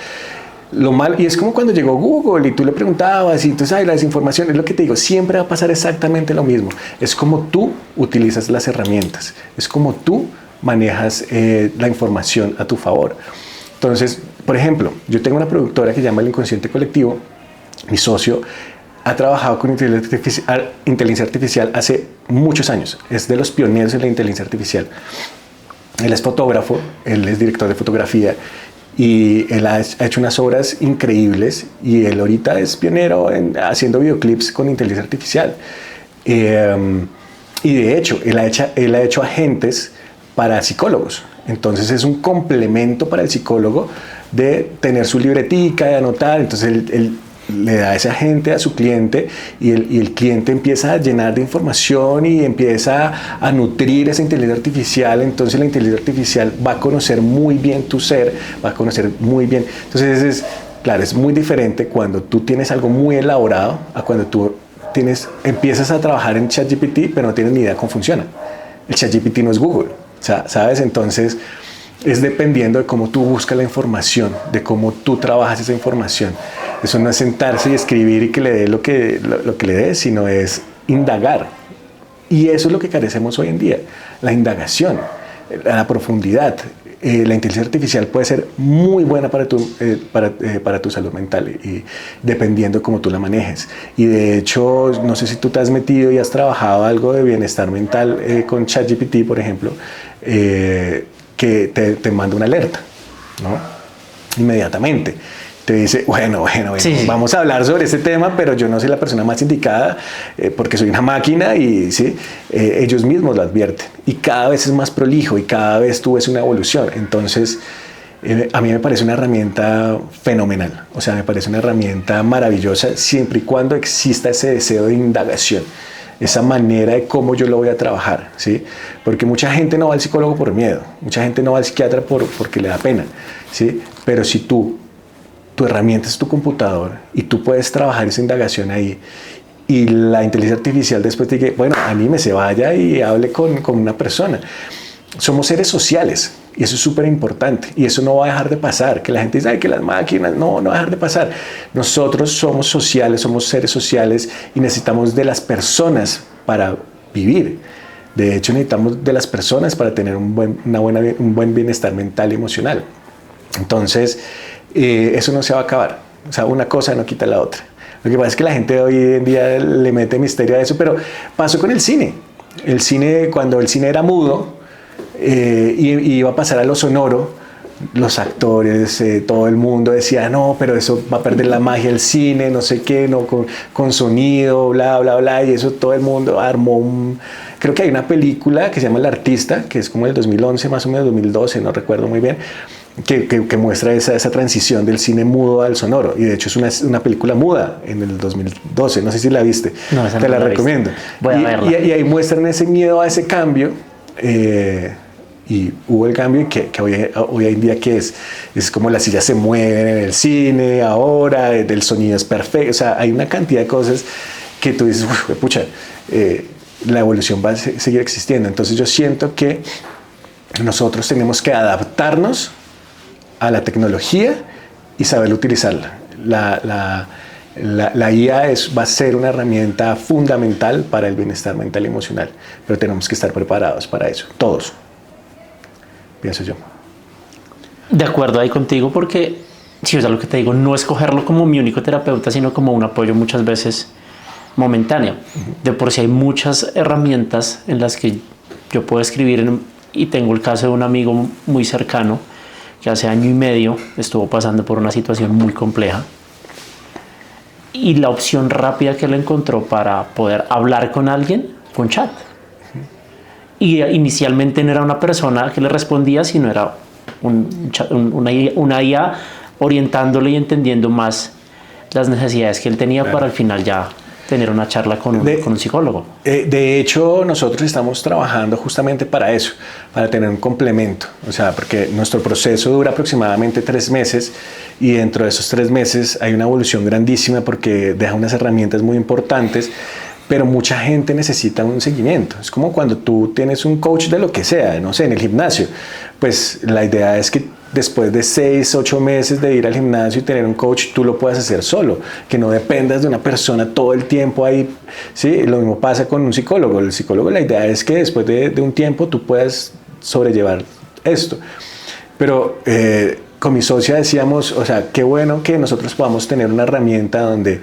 Lo mal, y es como cuando llegó Google y tú le preguntabas y entonces, la desinformación, es lo que te digo, siempre va a pasar exactamente lo mismo. Es como tú utilizas las herramientas, es como tú manejas la información a tu favor. Entonces, por ejemplo, yo tengo una productora que se llama El Inconsciente Colectivo. Mi socio ha trabajado con inteligencia artificial hace muchos años. Es de los pioneros en la inteligencia artificial. Él es fotógrafo, él es director de fotografía y él ha hecho unas obras increíbles, y él ahorita es pionero haciendo videoclips con inteligencia artificial. Y de hecho, él ha hecho agentes para psicólogos. Entonces es un complemento para el psicólogo de tener su libretica, de anotar. Entonces él le da ese agente a su cliente y el cliente empieza a llenar de información y empieza a nutrir esa inteligencia artificial. Entonces la inteligencia artificial va a conocer muy bien tu ser, va a conocer muy bien. Entonces claro, es muy diferente cuando tú tienes algo muy elaborado a cuando tú empiezas a trabajar en ChatGPT pero no tienes ni idea cómo funciona. El ChatGPT no es Google. O sea, ¿sabes? Entonces, es dependiendo de cómo tú buscas la información, de cómo tú trabajas esa información. Eso no es sentarse y escribir y que le dé lo que le dé, sino es indagar. Y eso es lo que carecemos hoy en día, la indagación, la profundidad. La inteligencia artificial puede ser muy buena para tu salud mental, y dependiendo de cómo tú la manejes. Y de hecho, no sé si tú te has metido y has trabajado algo de bienestar mental con ChatGPT, por ejemplo, que te manda una alerta, ¿no? Inmediatamente. Te dice, bueno, sí, vamos a hablar sobre este tema, pero yo no soy la persona más indicada porque soy una máquina, y ¿sí? Ellos mismos lo advierten. Y cada vez es más prolijo y cada vez tú ves una evolución. Entonces, a mí me parece una herramienta fenomenal. O sea, me parece una herramienta maravillosa siempre y cuando exista ese deseo de indagación, esa manera de cómo yo lo voy a trabajar, ¿sí? Porque mucha gente no va al psicólogo por miedo, mucha gente no va al psiquiatra porque le da pena, ¿sí? Pero si tu herramienta es tu computador y tú puedes trabajar esa indagación ahí, y la inteligencia artificial después te dice, bueno, anímese, vaya y hable con una persona. Somos seres sociales y eso es súper importante, y eso no va a dejar de pasar. Que la gente dice, ay, que las máquinas, no va a dejar de pasar. Nosotros somos sociales, somos seres sociales y necesitamos de las personas para vivir. De hecho, necesitamos de las personas para tener un buen bienestar mental y emocional. Entonces, eso no se va a acabar. O sea, una cosa no quita la otra. Lo que pasa es que la gente hoy en día le mete misterio a eso, pero pasó con el cine. El cine, cuando el cine era mudo y iba a pasar a lo sonoro, los actores, todo el mundo decía, no, pero eso va a perder la magia del cine, no sé qué, no, con sonido, bla, bla, bla, y eso todo el mundo armó un... Creo que hay una película que se llama El Artista, que es como del 2011, más o menos 2012, no recuerdo muy bien, que muestra esa transición del cine mudo al sonoro. Y de hecho es una película muda en el 2012. No sé si la viste. No, esa te no la recomiendo. Voy a verla. Y ahí muestran ese miedo a ese cambio. Y hubo el cambio que hoy en día que es como las sillas se mueven en el cine ahora, el sonido es perfecto. O sea, hay una cantidad de cosas que tú dices, pucha, la evolución va a seguir existiendo. Entonces yo siento que nosotros tenemos que adaptarnos a la tecnología y saber utilizarla. La IA va a ser una herramienta fundamental para el bienestar mental y emocional, pero tenemos que estar preparados para eso, todos, pienso yo. De acuerdo ahí contigo, porque sí, o sea, lo que te digo, no escogerlo como mi único terapeuta, sino como un apoyo muchas veces momentáneo. De por sí hay muchas herramientas en las que yo puedo escribir, y tengo el caso de un amigo muy cercano que hace año y medio estuvo pasando por una situación muy compleja, y la opción rápida que él encontró para poder hablar con alguien fue un chat. Y inicialmente no era una persona que le respondía, sino era una IA orientándole y entendiendo más las necesidades que él tenía, claro, para al final ya tener una charla con un psicólogo. De hecho, nosotros estamos trabajando justamente para eso, para tener un complemento. O sea, porque nuestro proceso dura aproximadamente 3 meses y dentro de esos 3 meses hay una evolución grandísima porque deja unas herramientas muy importantes, pero mucha gente necesita un seguimiento. Es como cuando tú tienes un coach de lo que sea, no sé, en el gimnasio. Pues la idea es que después de 6, 8 meses de ir al gimnasio y tener un coach, tú lo puedas hacer solo, que no dependas de una persona todo el tiempo ahí, ¿sí? Lo mismo pasa con un psicólogo. El psicólogo, la idea es que después de un tiempo tú puedas sobrellevar esto. Pero con mi socia decíamos, o sea, qué bueno que nosotros podamos tener una herramienta donde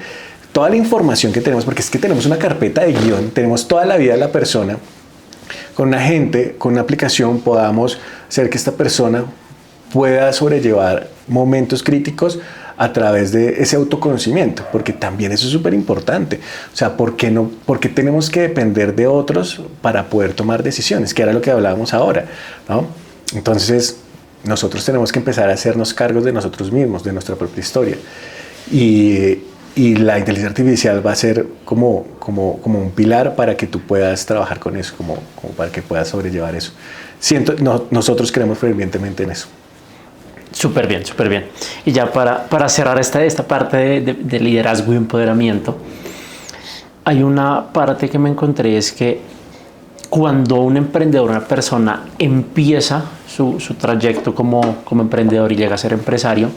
toda la información que tenemos, porque es que tenemos una carpeta de guión, tenemos toda la vida de la persona, con una gente, con una aplicación podamos hacer que esta persona pueda sobrellevar momentos críticos a través de ese autoconocimiento, porque también eso es súper importante. O sea, ¿por qué tenemos que depender de otros para poder tomar decisiones? Que era lo que hablábamos ahora, ¿no? Entonces, nosotros tenemos que empezar a hacernos cargos de nosotros mismos, de nuestra propia historia. Y la inteligencia artificial va a ser como un pilar para que tú puedas trabajar con eso, como para que puedas sobrellevar eso. Nosotros creemos fervientemente en eso. Súper bien, súper bien. Y ya para cerrar esta parte de liderazgo y empoderamiento, hay una parte que me encontré, es que cuando un emprendedor, una persona empieza su trayecto como emprendedor y llega a ser empresario,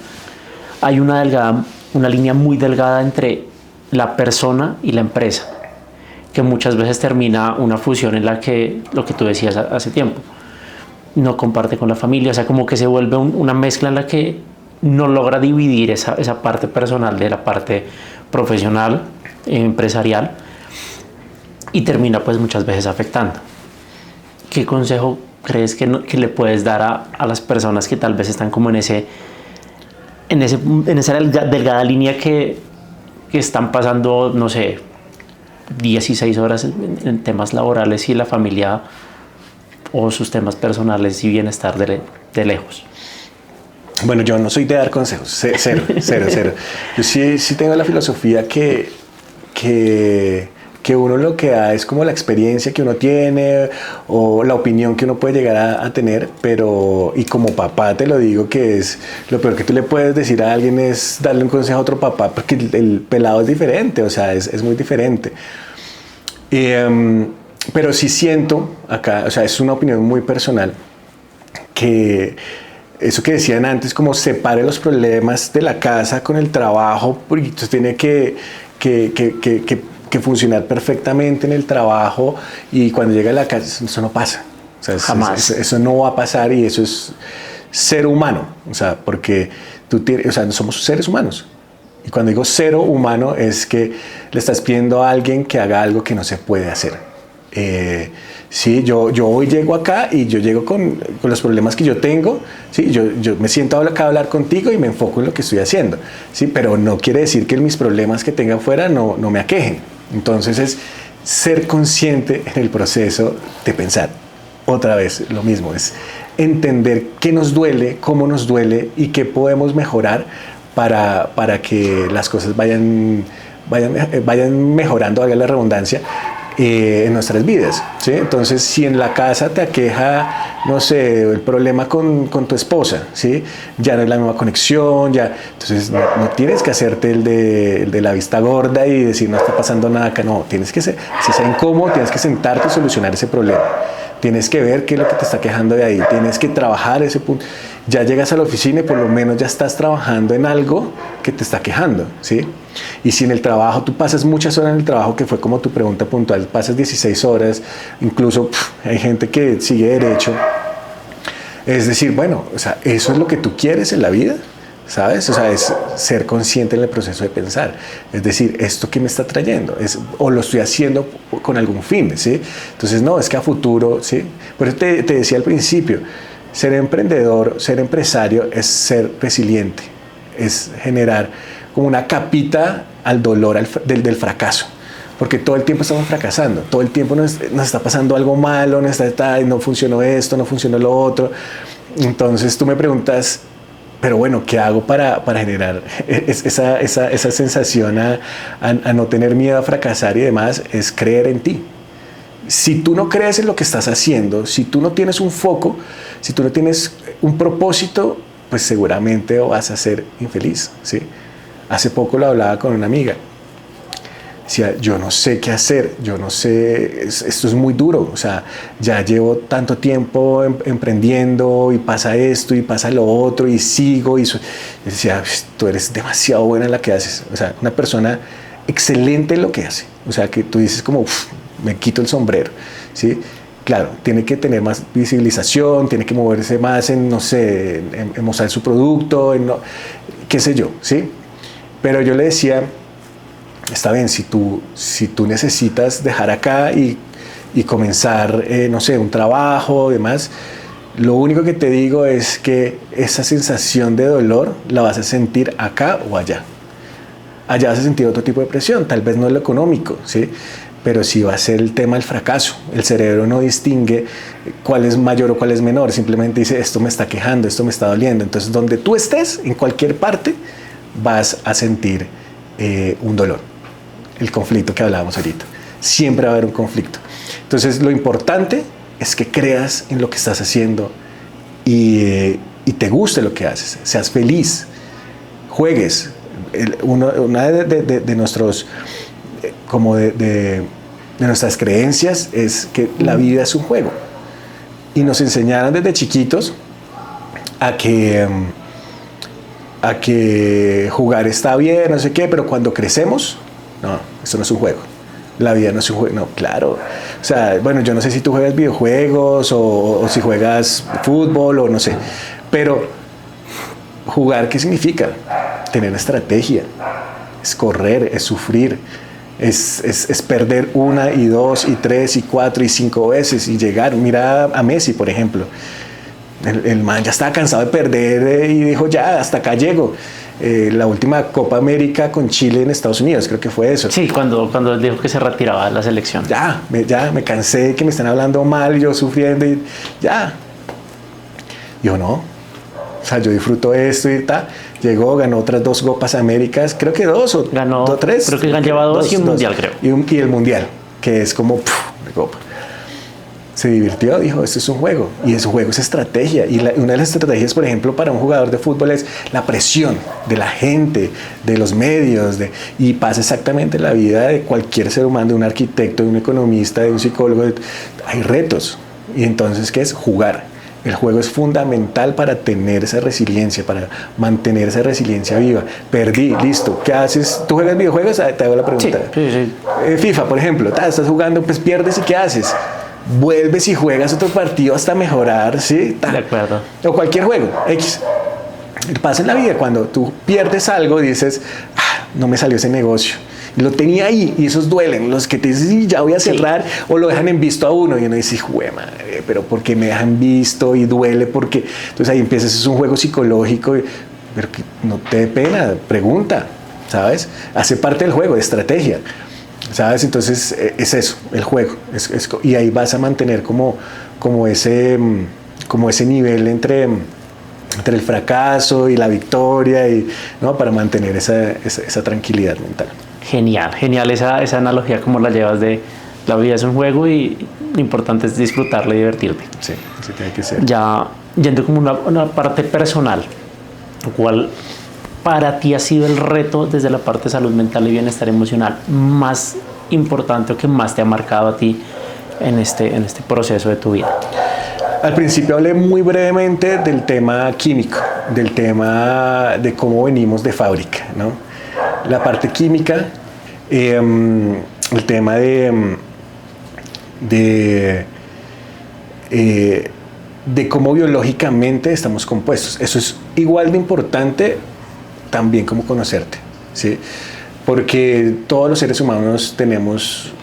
hay una línea muy delgada entre la persona y la empresa, que muchas veces termina una fusión en la que, lo que tú decías hace tiempo, no comparte con la familia, o sea, como que se vuelve una mezcla en la que no logra dividir esa parte personal de la parte profesional, empresarial, y termina pues muchas veces afectando. ¿Qué consejo crees que le puedes dar a las personas que tal vez están como en esa delgada línea que están pasando, no sé, 16 horas en temas laborales y la familia o sus temas personales y bienestar de lejos? Bueno, yo no soy de dar consejos, cero. Yo sí tengo la filosofía que uno lo que da es como la experiencia que uno tiene o la opinión que uno puede llegar a tener, pero, y como papá te lo digo, que es lo peor que tú le puedes decir a alguien es darle un consejo a otro papá, porque el pelado es diferente, o sea, es muy diferente. Pero sí siento acá, o sea, es una opinión muy personal, que eso que decían antes, como separe los problemas de la casa con el trabajo, porque entonces tiene que funcionar perfectamente en el trabajo, y cuando llega a la casa eso no pasa. O sea, jamás. Eso no va a pasar, y eso es ser humano. O sea, porque somos seres humanos. Y cuando digo ser humano es que le estás pidiendo a alguien que haga algo que no se puede hacer. Sí, yo hoy llego acá y yo llego con los problemas que yo tengo, ¿sí? Yo me siento acá a hablar contigo y me enfoco en lo que estoy haciendo, ¿sí? Pero no quiere decir que mis problemas que tenga afuera no me aquejen. Entonces es ser consciente en el proceso de pensar. Otra vez, lo mismo, es entender qué nos duele, cómo nos duele y qué podemos mejorar para que las cosas vayan mejorando, valga la redundancia, en nuestras vidas, ¿sí? Entonces, si en la casa te aqueja, no sé, el problema con tu esposa, ¿sí? Ya no es la misma conexión, ya, entonces no tienes que hacerte el de la vista gorda y decir no está pasando nada acá, no, tienes que ser, si sea incómodo, tienes que sentarte y solucionar ese problema. Tienes que ver qué es lo que te está quejando de ahí, tienes que trabajar ese punto. Ya llegas a la oficina y por lo menos ya estás trabajando en algo que te está quejando, ¿sí? Y si en el trabajo tú pasas muchas horas en el trabajo, que fue como tu pregunta puntual, pasas 16 horas, incluso hay gente que sigue derecho. Es decir, bueno, o sea, eso es lo que tú quieres en la vida, ¿sabes? O sea, es ser consciente en el proceso de pensar. Es decir, ¿esto qué me está trayendo? O lo estoy haciendo con algún fin, ¿sí? Entonces, no, es que a futuro, ¿sí? Por eso te decía al principio, ser emprendedor, ser empresario es ser resiliente, es generar como una capita al dolor del fracaso. Porque todo el tiempo estamos fracasando, todo el tiempo nos está pasando algo malo, no funcionó esto, no funcionó lo otro. Entonces tú me preguntas, pero bueno, ¿qué hago para generar esa sensación a no tener miedo a fracasar y demás? Es creer en ti. Si tú no crees en lo que estás haciendo, si tú no tienes un foco, si tú no tienes un propósito, pues seguramente vas a ser infeliz, ¿sí? Hace poco lo hablaba con una amiga. Decía, yo no sé qué hacer, yo no sé, esto es muy duro, o sea, ya llevo tanto tiempo emprendiendo y pasa esto y pasa lo otro y sigo y decía, tú eres demasiado buena en lo que haces, o sea, una persona excelente en lo que hace, o sea, que tú dices como, me quito el sombrero, ¿sí? Claro, tiene que tener más visibilización, tiene que moverse más en, no sé, en mostrar su producto, qué sé yo, ¿sí? Pero yo le decía, está bien, si tú necesitas dejar acá y comenzar, no sé, un trabajo y demás, lo único que te digo es que esa sensación de dolor la vas a sentir acá o allá. Allá vas a sentir otro tipo de presión, tal vez no es lo económico, ¿sí? Pero sí va a ser el tema del fracaso. El cerebro no distingue cuál es mayor o cuál es menor, simplemente dice, esto me está quejando, esto me está doliendo. Entonces, donde tú estés, en cualquier parte, vas a sentir un dolor. El conflicto que hablábamos ahorita. Siempre va a haber un conflicto. Entonces, lo importante es que creas en lo que estás haciendo y te guste lo que haces, seas feliz, juegues. Una de nuestros, como de nuestras creencias es que la vida es un juego. Y nos enseñaron desde chiquitos a que jugar está bien, no sé qué, pero cuando crecemos, no, esto no es un juego. La vida no es un juego, no, claro. O sea, bueno, yo no sé si tú juegas videojuegos o si juegas fútbol o no sé, pero jugar, ¿qué significa? Tener estrategia, es correr, es sufrir, es perder 1 y 2 y 3 y 4 y 5 veces y llegar. Mira a Messi, por ejemplo. El man ya estaba cansado de perder y dijo, ya, hasta acá llego. La última Copa América con Chile en Estados Unidos, creo que fue eso. Sí, cuando dijo que se retiraba de la selección. Ya me cansé de que me están hablando mal, yo sufriendo y ya. Yo no. O sea, yo disfruto esto y tal. Llegó, ganó otras 2 Copas Américas, creo que 2 o ganó 3. Creo que lleva 2 y un mundial, creo. Y el mundial, que es como de Copa. Se divirtió, dijo, esto es un juego, y ese juego es estrategia, y una de las estrategias, por ejemplo, para un jugador de fútbol es la presión de la gente, de los medios, y pasa exactamente en la vida de cualquier ser humano, de un arquitecto, de un economista, de un psicólogo. Hay retos, y entonces, ¿qué es? Jugar. El juego es fundamental para tener esa resiliencia, para mantener esa resiliencia viva. Perdí, listo, ¿qué haces? ¿Tú juegas videojuegos? Te hago la pregunta. Sí. FIFA, por ejemplo, estás jugando, pues pierdes, ¿y qué haces? Vuelves y juegas otro partido hasta mejorar, ¿sí? De acuerdo. O cualquier juego, X. Pasa en la vida, cuando tú pierdes algo, dices, no me salió ese negocio. Y lo tenía ahí, y esos duelen, los que te dicen, sí, ya voy a cerrar, o lo dejan en visto a uno, y uno dice, jue madre, pero ¿por qué me dejan visto? Y duele, porque entonces ahí empiezas, es un juego psicológico, pero que no te dé pena, pregunta, ¿sabes? Hace parte del juego, de estrategia, ¿sabes? Entonces es eso, el juego, y ahí vas a mantener como ese nivel entre el fracaso y la victoria, ¿no? Para mantener esa tranquilidad mental. Genial, genial esa analogía, como la llevas de la vida es un juego y lo importante es disfrutarlo y divertirte. Sí, así tiene que ser. Ya yendo como una parte personal, ¿cuál para ti ha sido el reto desde la parte de salud mental y bienestar emocional más importante o que más te ha marcado a ti en este proceso de tu vida? Al principio hablé muy brevemente del tema químico, del tema de cómo venimos de fábrica, ¿no? La parte química, el tema de cómo biológicamente estamos compuestos. Eso es igual de importante también como conocerte, ¿sí? Porque todos los seres humanos tenemos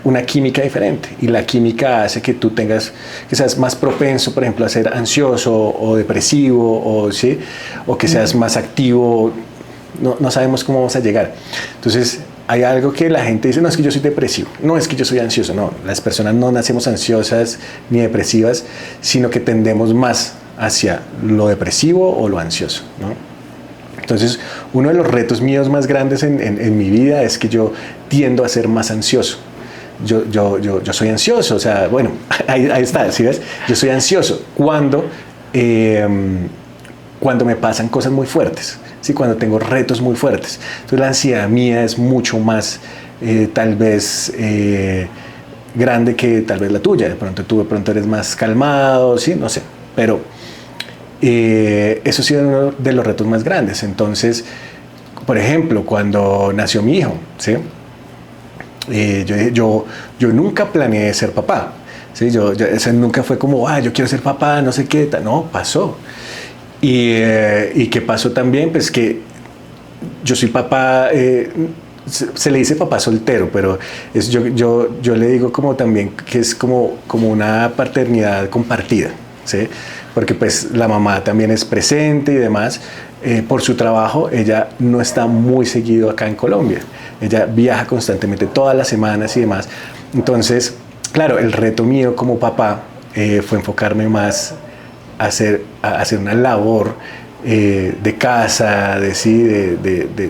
una química diferente, y la química hace que tú que seas más propenso, por ejemplo, a ser ansioso o depresivo, ¿sí? O que seas más activo. No sabemos cómo vamos a llegar. Entonces hay algo que la gente dice, no, es que yo soy depresivo, no, es que yo soy ansioso. No, las personas no nacemos ansiosas ni depresivas, sino que tendemos más hacia lo depresivo o lo ansioso, ¿no? Entonces, uno de los retos míos más grandes en mi vida es que yo tiendo a ser más ansioso. Yo soy ansioso, o sea, bueno, ahí está, ¿sí ves? Yo soy ansioso cuando me pasan cosas muy fuertes, ¿sí? Cuando tengo retos muy fuertes. Entonces la ansiedad mía es mucho más, tal vez, grande que tal vez la tuya. Tú de pronto eres más calmado, ¿sí? No sé, pero eso ha sido uno de los retos más grandes. Entonces, por ejemplo, cuando nació mi hijo, ¿sí? Yo nunca planeé ser papá, ¿sí? Eso nunca fue como, yo quiero ser papá, no sé qué, no, pasó. Y qué pasó también, pues que yo soy papá, se le dice papá soltero, pero yo le digo como también que es como una paternidad compartida, ¿sí? Porque pues la mamá también es presente y demás. Por su trabajo, ella no está muy seguido acá en Colombia. Ella viaja constantemente todas las semanas y demás. Entonces, claro, el reto mío como papá fue enfocarme más a hacer una labor de casa, de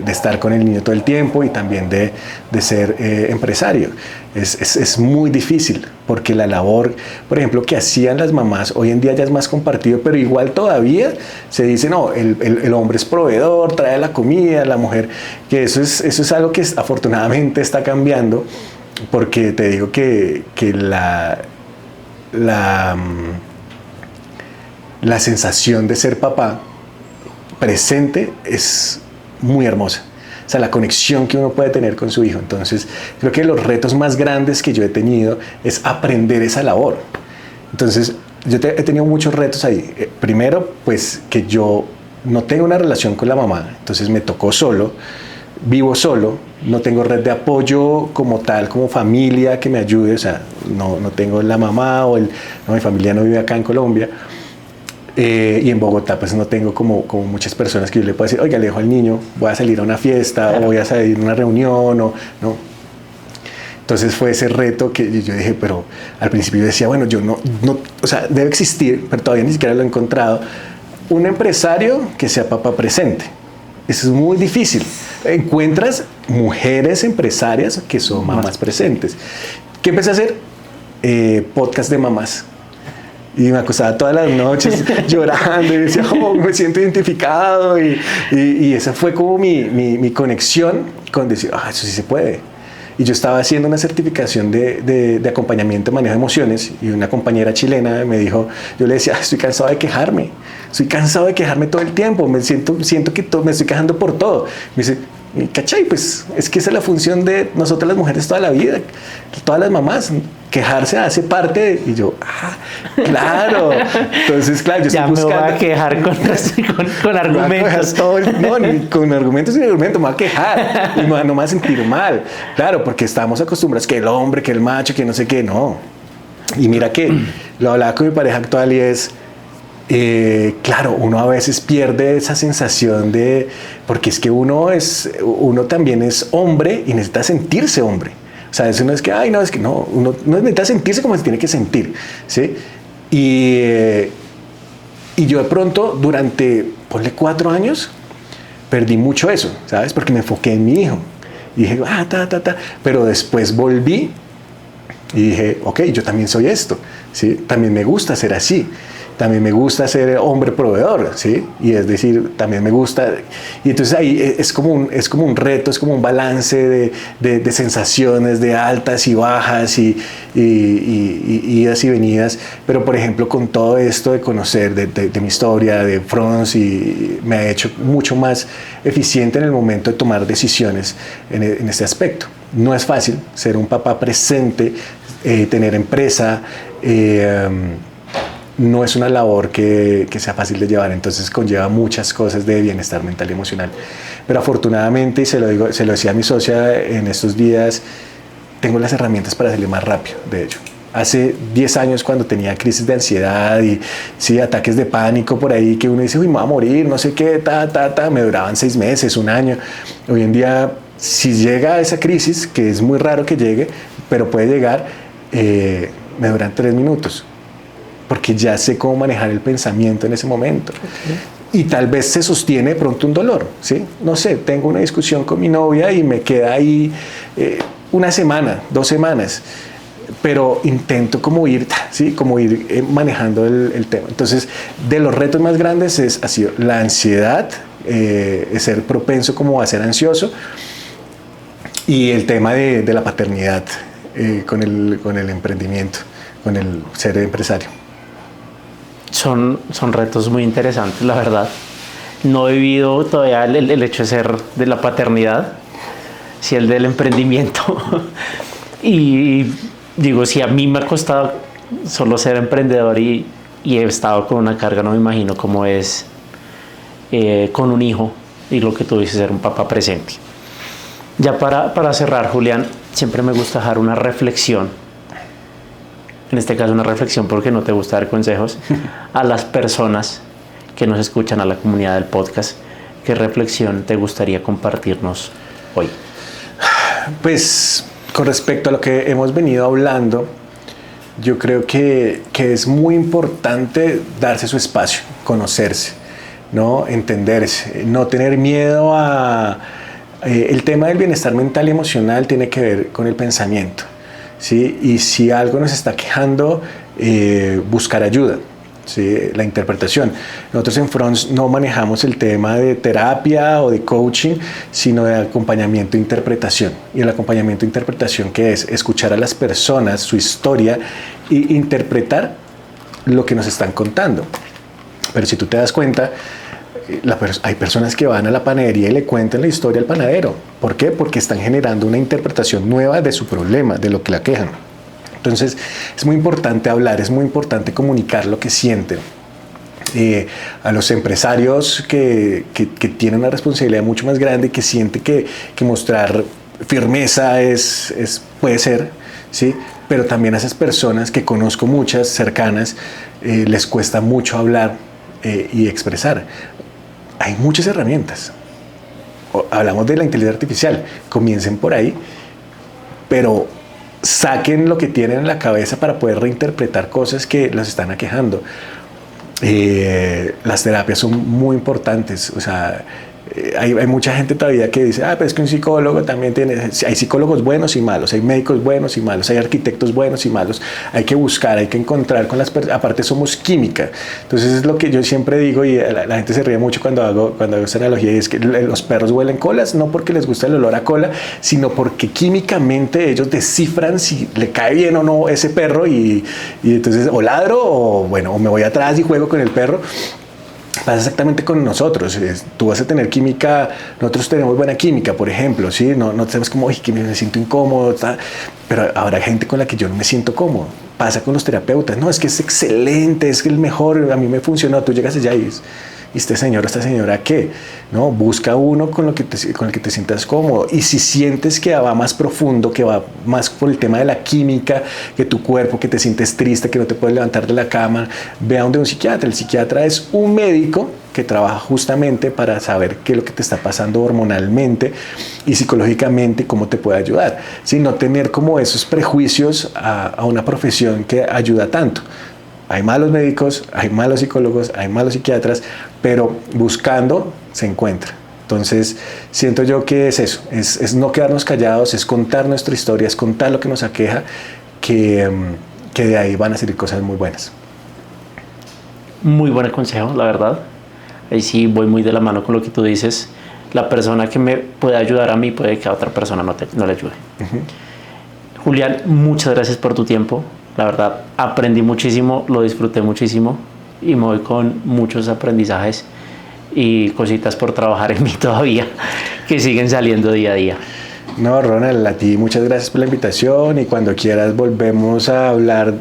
estar con el niño todo el tiempo, y también de ser empresario. Es muy difícil, porque la labor, por ejemplo, que hacían las mamás, hoy en día ya es más compartido, pero igual todavía se dice, no, el hombre es proveedor, trae la comida, la mujer, que eso es algo que afortunadamente está cambiando, porque te digo que la sensación de ser papá presente es muy hermosa. O sea, la conexión que uno puede tener con su hijo. Entonces, creo que los retos más grandes que yo he tenido es aprender esa labor. Entonces, yo he tenido muchos retos ahí. Primero, pues, que yo no tengo una relación con la mamá. Entonces, me tocó solo, vivo solo, no tengo red de apoyo como tal, como familia que me ayude. O sea, no tengo la mamá mi familia no vive acá en Colombia. Y en Bogotá pues no tengo como muchas personas que yo le pueda decir, oiga, le dejo al niño, voy a salir a una fiesta, claro, o voy a salir a una reunión, no. Entonces fue ese reto que yo dije, pero al principio yo decía, bueno, yo no, o sea, debe existir, pero todavía ni siquiera lo he encontrado, un empresario que sea papá presente. Eso es muy difícil. Encuentras mujeres empresarias que son mamás presentes. ¿Qué empecé a hacer? Podcast de mamás. Y me acostaba todas las noches llorando y decía, me siento identificado. Y esa fue como mi conexión con decir, eso sí se puede. Y yo estaba haciendo una certificación de acompañamiento de manejo de emociones, y una compañera chilena me dijo, yo le decía, estoy cansado de quejarme todo el tiempo, siento que me estoy quejando por todo. Me dice, Y, ¿cachai? Pues es que esa es la función de nosotras las mujeres toda la vida, todas las mamás. Quejarse hace parte de... Y yo, claro. Entonces, claro, yo ya estoy buscando... me voy a quejar con argumentos. No, ni con argumentos ni argumentos, me voy a quejar. Y no me voy a sentir mal. Claro, porque estamos acostumbrados que el hombre, que el macho, que no sé qué, no. Y mira que lo hablaba con mi pareja actual y es... claro, uno a veces pierde esa sensación de... Porque es que uno también es hombre y necesita sentirse hombre. O sea, eso no es que, ay, no, es que no, uno necesita sentirse como se tiene que sentir, ¿sí? Y yo de pronto, durante, ponle 4 años, perdí mucho eso, ¿sabes? Porque me enfoqué en mi hijo. Y dije, pero después volví y dije, ok, yo también soy esto, ¿sí? También me gusta ser así. También me gusta ser hombre proveedor, ¿sí? Y es decir, también me gusta... Y entonces ahí es como un reto, es como un balance de sensaciones, de altas y bajas y idas y venidas. Pero, por ejemplo, con todo esto de conocer de mi historia, de Franz, y me ha hecho mucho más eficiente en el momento de tomar decisiones en este aspecto. No es fácil ser un papá presente, tener empresa, no es una labor que sea fácil de llevar, entonces conlleva muchas cosas de bienestar mental y emocional. Pero afortunadamente, y se lo decía a mi socia en estos días, tengo las herramientas para salir más rápido, de hecho. Hace 10 años, cuando tenía crisis de ansiedad y sí, ataques de pánico por ahí, que uno dice, uy, me voy a morir, no sé qué, me duraban 6 meses, 1 año. Hoy en día, si llega esa crisis, que es muy raro que llegue, pero puede llegar, me duran 3 minutos. Porque ya sé cómo manejar el pensamiento en ese momento. Okay. Y tal vez se sostiene pronto un dolor, ¿sí? No sé, tengo una discusión con mi novia y me queda ahí 1 semana, 2 semanas, pero intento como ir, ¿sí? Como ir manejando el tema. Entonces, de los retos más grandes ha sido la ansiedad, ser propenso como a ser ansioso, y el tema de la paternidad con el emprendimiento, con el ser empresario. Son retos muy interesantes, la verdad. No he vivido todavía el hecho de ser de la paternidad, sí el del emprendimiento. Y digo, si a mí me ha costado solo ser emprendedor y he estado con una carga, no me imagino cómo es con un hijo y lo que tú dices, ser un papá presente. Ya para cerrar, Julián, siempre me gusta dejar una reflexión. En este caso una reflexión porque no te gusta dar consejos a las personas que nos escuchan, a la comunidad del podcast. ¿Qué reflexión te gustaría compartirnos hoy? Pues con respecto a lo que hemos venido hablando, yo creo que es muy importante darse su espacio, conocerse, ¿no? Entenderse, no tener miedo a... el tema del bienestar mental y emocional tiene que ver con el pensamiento. ¿Sí? Y si algo nos está quejando, buscar ayuda, ¿sí? La interpretación. Nosotros en Franz no manejamos el tema de terapia o de coaching, sino de acompañamiento e interpretación. Y el acompañamiento e interpretación, ¿qué es? Escuchar a las personas, su historia, e interpretar lo que nos están contando. Pero si tú te das cuenta, hay personas que van a la panadería y le cuentan la historia al panadero. ¿Por qué? Porque están generando una interpretación nueva de su problema, de lo que la quejan. Entonces, es muy importante hablar, es muy importante comunicar lo que sienten. A los empresarios que tienen una responsabilidad mucho más grande, que sienten que mostrar firmeza puede ser, ¿sí? Pero también a esas personas que conozco muchas, cercanas, les cuesta mucho hablar y expresar. Hay muchas herramientas. Hablamos de la inteligencia artificial, comiencen por ahí, pero saquen lo que tienen en la cabeza para poder reinterpretar cosas que los están aquejando. Las terapias son muy importantes, o sea, hay mucha gente todavía que dice, pero es que un psicólogo también tiene, hay psicólogos buenos y malos, hay médicos buenos y malos, hay arquitectos buenos y malos, hay que buscar, hay que encontrar con las personas, aparte somos química, entonces es lo que yo siempre digo y la gente se ríe mucho cuando hago esta analogía, y es que los perros huelen colas, no porque les gusta el olor a cola, sino porque químicamente ellos descifran si le cae bien o no ese perro y entonces o ladro o me voy atrás y juego con el perro. Pasa exactamente con nosotros. Tú vas a tener química, nosotros tenemos buena química, por ejemplo, ¿sí? No tenemos como, que me siento incómodo, pero habrá gente con la que yo no me siento cómodo. Pasa con los terapeutas, no, es que es excelente, es el mejor, a mí me funcionó, tú llegas allá y este señor o esta señora, ¿qué? ¿No? Busca uno con el que te sientas cómodo. Y si sientes que va más profundo, que va más por el tema de la química, que tu cuerpo, que te sientes triste, que no te puedes levantar de la cama, ve a donde un psiquiatra. El psiquiatra es un médico que trabaja justamente para saber qué es lo que te está pasando hormonalmente y psicológicamente, cómo te puede ayudar. Sin no tener como esos prejuicios a una profesión que ayuda tanto. Hay malos médicos, hay malos psicólogos, hay malos psiquiatras, pero buscando se encuentra. Entonces, siento yo que es eso, es no quedarnos callados, es contar nuestra historia, es contar lo que nos aqueja, que de ahí van a salir cosas muy buenas. Muy buen consejo, la verdad. Ahí sí voy muy de la mano con lo que tú dices. La persona que me puede ayudar a mí puede que a otra persona no le ayude. Julián, muchas gracias por tu tiempo. La verdad, aprendí muchísimo, lo disfruté muchísimo y me voy con muchos aprendizajes y cositas por trabajar en mí todavía que siguen saliendo día a día. No, Ronald, a ti muchas gracias por la invitación y cuando quieras volvemos a hablar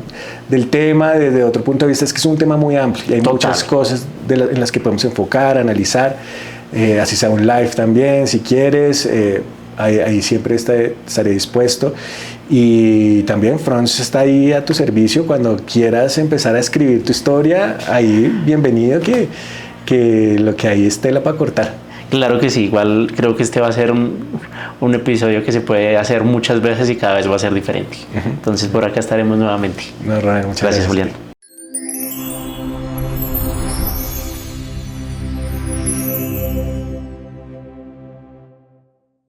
del tema desde otro punto de vista. Es que es un tema muy amplio y hay muchas cosas en las que podemos enfocar, analizar, así sea un live también, si quieres. Ahí siempre estaré dispuesto. Y también Franz está ahí a tu servicio cuando quieras empezar a escribir tu historia. Ahí, bienvenido, que lo que hay es tela para cortar. Claro que sí, igual creo que este va a ser un episodio que se puede hacer muchas veces y cada vez va a ser diferente. Entonces por acá estaremos nuevamente. No, Ronald, muchas gracias, Julián.